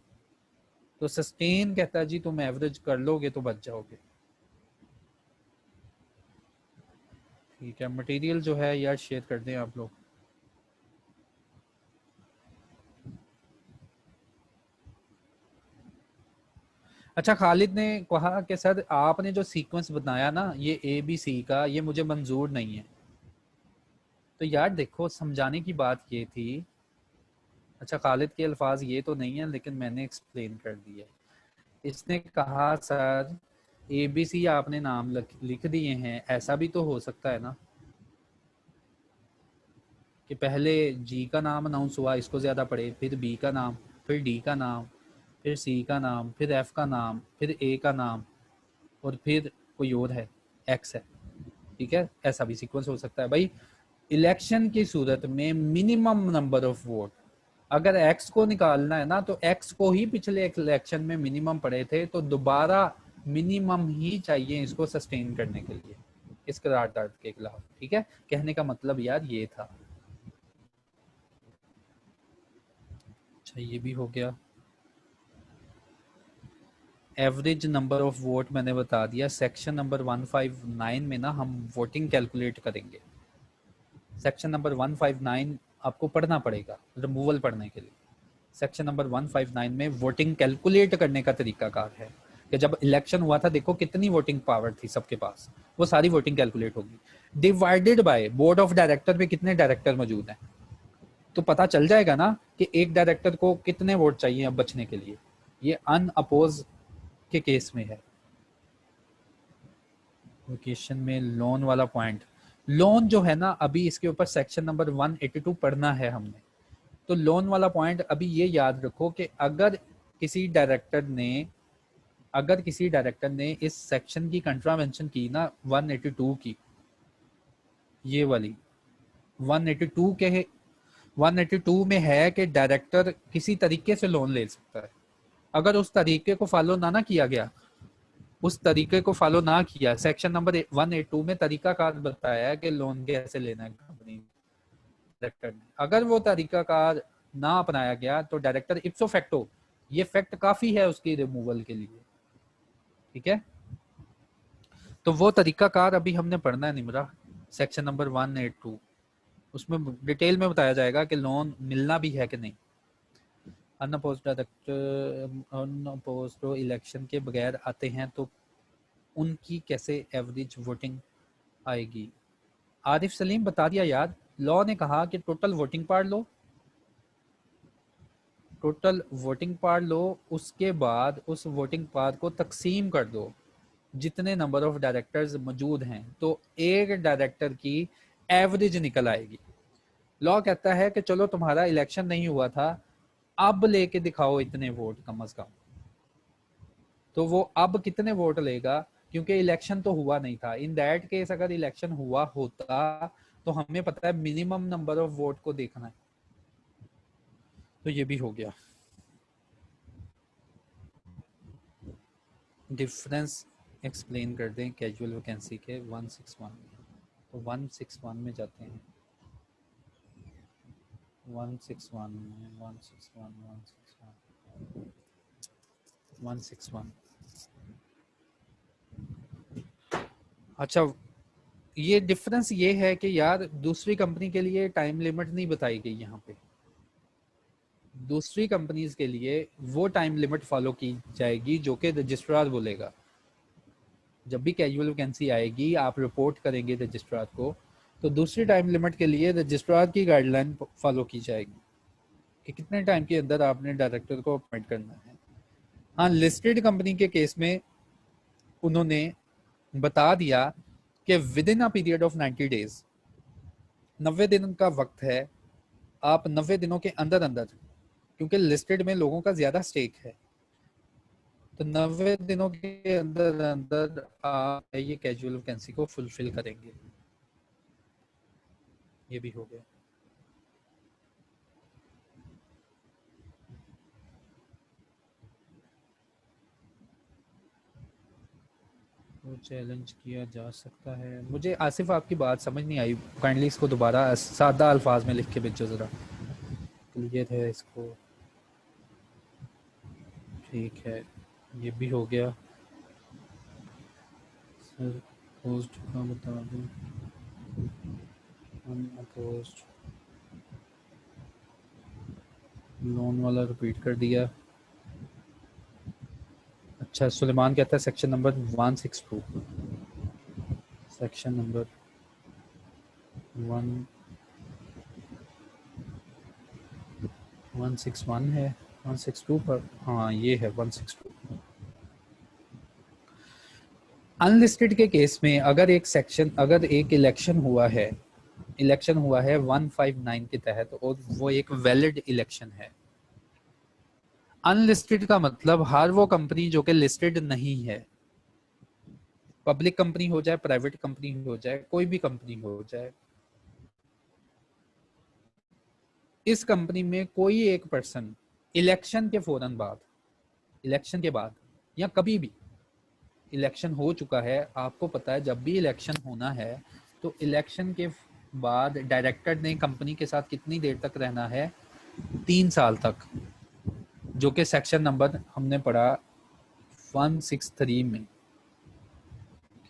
तो सस्टेन कहता है जी तुम एवरेज कर लोगे तो बच जाओगे। ठीक है, मटेरियल जो है यार शेयर कर दें आप लोग। अच्छा, खालिद ने कहा कि सर आपने जो सीक्वेंस बनाया ना ये ABC का, ये मुझे मंजूर नहीं है। तो यार देखो, समझाने की बात ये थी। अच्छा, खालिद के अल्फाज ये तो नहीं है, लेकिन मैंने एक्सप्लेन कर दिया। इसने कहा सर ABC आपने नाम लिख दिए हैं, ऐसा भी तो हो सकता है ना कि पहले G का नाम अनाउंस हुआ, इसको ज़्यादा पढ़े, फिर B का नाम, फिर D का नाम, फिर C का नाम, फिर F का नाम, फिर A का नाम, और फिर कोई और है, X है। ठीक है, ऐसा भी सीक्वेंस हो सकता है भाई। इलेक्शन की सूरत में मिनिमम नंबर ऑफ वोट, अगर X को निकालना है ना तो X को ही पिछले इलेक्शन में मिनिमम पड़े थे, तो दोबारा मिनिमम ही चाहिए इसको सस्टेन करने के लिए इस करारदाद के खिलाफ। ठीक है, कहने का मतलब यार ये था। अच्छा, ये भी हो गया। एवरेज नंबर ऑफ वोट मैंने बता दिया। सेक्शन नंबर 159 में ना हम वोटिंग कैलकुलेट करेंगे। सेक्शन नंबर 159 आपको पढ़ना पड़ेगा रिमूवल पढ़ने के लिए। सेक्शन नंबर 159 में वोटिंग कैलकुलेट करने का तरीकाकार है कि जब इलेक्शन हुआ था, देखो कितनी वोटिंग पावर थी सबके पास, वो सारी वोटिंग कैलकुलेट होगी divided by board of director में कितने डायरेक्टर मौजूद हैं, तो पता चल जाएगा ना कि एक डायरेक्टर को कितने वोट चाहिए अब बचने के लिए। ये अनअपोज के केस में है। लोकेशन में लोन वाला पॉइंट, लोन जो है ना, अभी इसके ऊपर सेक्शन नंबर 182 पढ़ना है हमने। तो लोन वाला पॉइंट अभी ये याद रखो कि अगर किसी डायरेक्टर ने इस सेक्शन की कंट्रावेंशन की ना 182 की, ये वाली 182 के 182 में है कि डायरेक्टर किसी तरीके से लोन ले सकता है। अगर उस तरीके को फॉलो ना किया गया, उस तरीके को फॉलो ना किया, सेक्शन नंबर 182 में तरीकाकार बताया है कि लोन कैसे लेना है कंपनी डायरेक्टर ने, अगर वो तरीकाकार ना अपनाया गया तो डायरेक्टर इप्सो फैक्टो, ये फैक्ट काफी है उसकी रिमूवल के लिए। ठीक है, तो वो तरीकाकार अभी हमने पढ़ना है निमरा, सेक्शन नंबर 182। उसमें डिटेल में बताया जाएगा कि लोन मिलना भी है कि नहीं। अनअपोज्ड इलेक्शन के बगैर आते हैं तो उनकी कैसे एवरेज वोटिंग आएगी। आरिफ सलीम बता दिया यार, लॉ ने कहा कि टोटल वोटिंग पार लो, टोटल वोटिंग पार लो, उसके बाद उस वोटिंग पार को तकसीम कर दो जितने नंबर ऑफ डायरेक्टर्स मौजूद हैं, तो एक डायरेक्टर की एवरेज निकल आएगी। लॉ कहता है कि चलो तुम्हारा इलेक्शन नहीं हुआ था, अब लेके दिखाओ इतने वोट कम अज कम। तो वो अब कितने वोट लेगा, क्योंकि इलेक्शन तो हुआ नहीं था। इन दैट केस अगर इलेक्शन हुआ होता तो हमें पता है मिनिमम नंबर ऑफ वोट को देखना है। तो ये भी हो गया। डिफरेंस एक्सप्लेन कर दें कैजुअल वैकेंसी के 161 में। तो 161 में जाते हैं, 161 में 161 161 161। अच्छा, ये डिफरेंस ये है कि यार दूसरी कंपनी के लिए टाइम लिमिट नहीं बताई गई यहाँ पे। दूसरी कंपनीज के लिए वो टाइम लिमिट फॉलो की जाएगी जो कि रजिस्ट्रार बोलेगा। जब भी कैजुअल वैकेंसी आएगी, आप रिपोर्ट करेंगे रजिस्ट्रार को, तो दूसरी टाइम लिमिट के लिए रजिस्ट्रार की गाइडलाइन फॉलो की जाएगी कि कितने टाइम के अंदर आपने डायरेक्टर को अपॉइंट करना है। हाँ, लिस्टेड कंपनी के केस में उन्होंने बता दिया कि with in a period of 90 days, 90 दिन का वक्त है, आप 90 दिनों के अंदर अंदर, क्योंकि लिस्टेड में लोगों का ज्यादा स्टेक है, तो 90 दिनों के अंदर अंदर आप ये कैजुअल वैकेंसी को फुलफिल करेंगे। ये भी हो गया। वो चैलेंज किया जा सकता है। मुझे आसिफ आपकी बात समझ नहीं आई, काइंडली इसको दोबारा सादा अल्फाज में लिख के भेजो ज़रा, क्लियर है इसको। ठीक है, ये भी हो गया। सर पोस्ट का बता दूँ, अनअपोज्ड लोन वाला रिपीट कर दिया। अच्छा, सुलेमान कहता है सेक्शन नंबर 162, सेक्शन नंबर 161 है, 162 पर, हाँ ये है 162। अनलिस्टेड के केस में अगर एक इलेक्शन हुआ है 159 के तहत और वो एक वैलिड इलेक्शन है। अनलिस्टेड का मतलब हर वो कंपनी जो कि लिस्टेड नहीं है, पब्लिक कंपनी हो जाए, प्राइवेट कंपनी हो जाए, कोई भी कंपनी हो जाए, इस कंपनी में कोई एक पर्सन इलेक्शन के फौरन बाद, इलेक्शन के बाद या कभी भी इलेक्शन हो चुका है, आपको पता है जब भी इलेक्शन होना है तो इलेक्शन के बाद डायरेक्टर ने कंपनी के साथ कितनी देर तक रहना है, 3 साल तक, जो कि सेक्शन नंबर हमने पढ़ा 163 में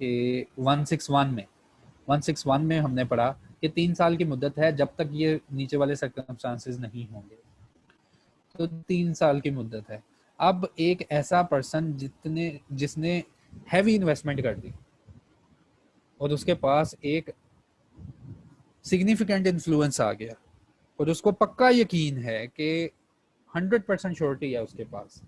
कि 161 में हमने पढ़ा कि 3 साल की मुद्दत है जब तक ये नीचे वाले सर्कमस्टांसेस नहीं होंगे, तो 3 साल की मुद्दत है। अब एक ऐसा पर्सन जिसने हैवी इन्वेस्टमेंट कर दी और उसके पास एक सिग्निफिकेंट इन्फ्लुएंस आ गया और उसको पक्का यकीन है कि 100% श्योरिटी है उसके पास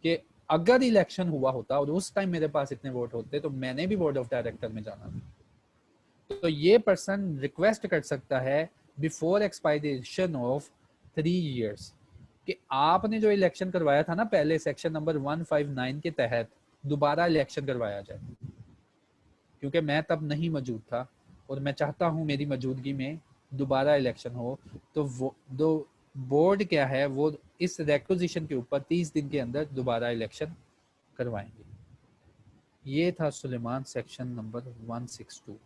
कि अगर इलेक्शन हुआ होता और उस टाइम मेरे पास इतने वोट होते तो मैंने भी बोर्ड ऑफ डायरेक्टर में जाना था, तो ये पर्सन रिक्वेस्ट कर सकता है बिफोर एक्सपायरेशन ऑफ 3 years कि आपने जो इलेक्शन करवाया था ना पहले सेक्शन नंबर 159 के तहत, दोबारा इलेक्शन करवाया जाए, क्योंकि मैं तब नहीं मौजूद था और मैं चाहता हूं मेरी मौजूदगी में दोबारा इलेक्शन हो। तो वो दो बोर्ड क्या है, वो इस रेक्विजिशन के ऊपर 30 दिन के अंदर दोबारा इलेक्शन करवाएंगे। ये था सुलेमान सेक्शन नंबर 162।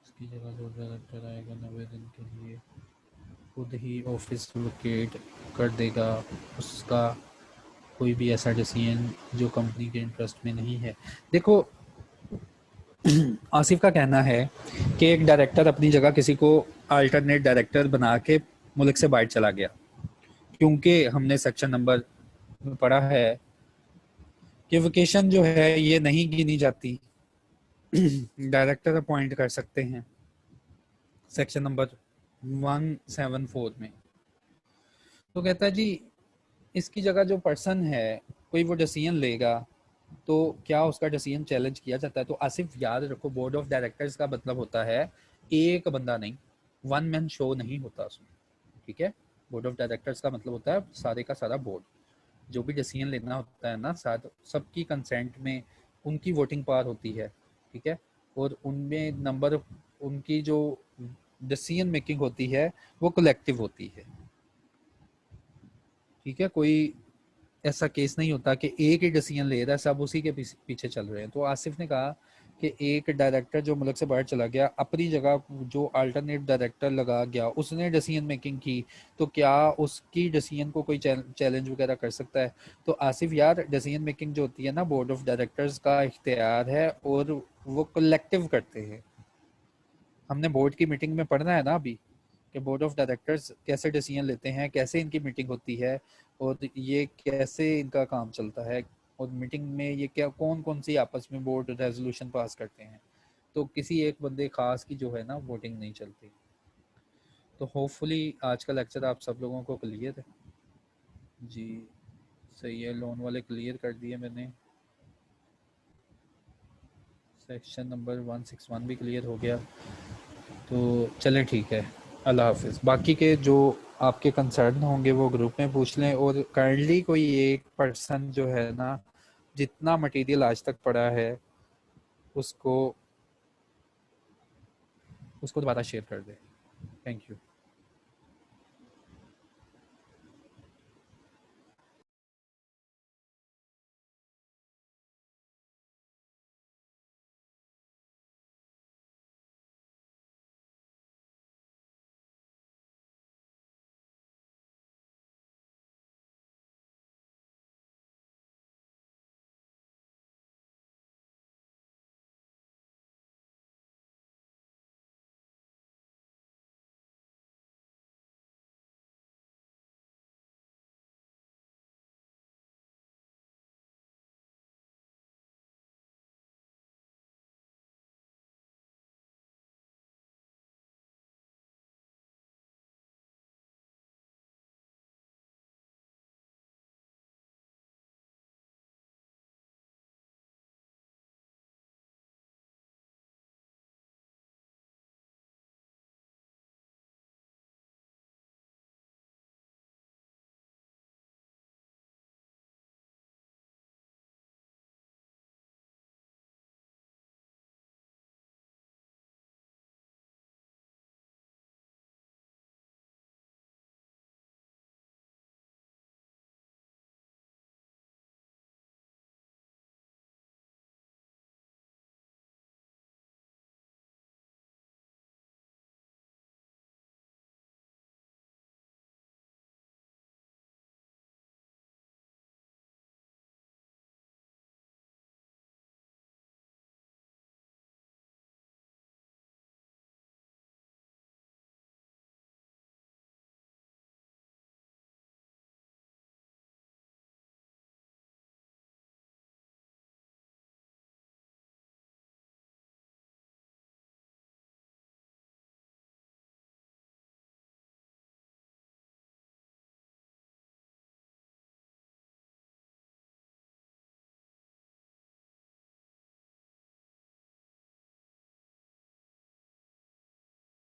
इसकी जगह जो डायरेक्टर आएगा 90 दिन के लिए खुद ही ऑफिस लोकेट कर देगा, उसका कोई भी ऐसा डिसीजन जो कंपनी के इंटरेस्ट में नहीं है। देखो आसिफ का कहना है कि एक डायरेक्टर अपनी जगह किसी को अल्टरनेट डायरेक्टर बना के मुल्क से बाहर चला गया, क्योंकि हमने सेक्शन नंबर में पढ़ा है कि वेकेशन जो है ये नहीं गिनी जाती, डायरेक्टर अपॉइंट कर सकते हैं सेक्शन नंबर 174 में। तो कहता है जी इसकी जगह जो पर्सन है कोई वो डिसीजन लेगा तो क्या उसका डिसीजन चैलेंज किया जाता है? तो आसिफ याद रखो, बोर्ड ऑफ डायरेक्टर्स का मतलब होता है एक बंदा नहीं, वन मैन शो नहीं होता उसमें, ठीक है। बोर्ड ऑफ डायरेक्टर्स का मतलब होता है सारे का सारा बोर्ड, जो भी डिसीजन लेना होता है ना, साथ सबकी कंसेंट में उनकी वोटिंग पावर होती है, ठीक है। और उनमें नंबर, उनकी जो डिसीजन मेकिंग होती है वो कलेक्टिव होती है, ठीक है। कोई ऐसा केस नहीं होता कि एक ही डिसीजन ले रहा है, सब उसी के पीछे चल रहे हैं। तो आसिफ ने कहा कि एक डायरेक्टर जो मुल्क से बाहर चला गया, अपनी जगह जो अल्टरनेट डायरेक्टर लगा गया, उसने डिसीजन मेकिंग की, तो क्या उसकी डिसीजन को कोई चैलेंज वगैरह कर सकता है? तो आसिफ यार, डिसीजन मेकिंग जो होती है ना, बोर्ड ऑफ डायरेक्टर्स का इख्तियार है और वो कलेक्टिव करते हैं। हमने बोर्ड की मीटिंग में पढ़ना है ना अभी कि बोर्ड ऑफ डायरेक्टर्स कैसे डिसीजन लेते हैं, कैसे इनकी मीटिंग होती है और ये कैसे इनका काम चलता है, और मीटिंग में ये क्या कौन कौन सी आपस में बोर्ड रेजोल्यूशन पास करते हैं। तो किसी एक बंदे खास की जो है ना वोटिंग नहीं चलती। तो होपफुली आज का लेक्चर आप सब लोगों को क्लियर है। जी सही है, लोन वाले क्लियर कर दिए मैंने, सेक्शन नंबर 161 भी क्लियर हो गया। तो चलें ठीक है, अल्लाह हाफिज़। बाकी के जो आपके कंसर्न होंगे वो ग्रुप में पूछ लें, और काइंडली कोई एक पर्सन जो है ना जितना मटेरियल आज तक पढ़ा है उसको दोबारा शेयर कर दे। Thank you.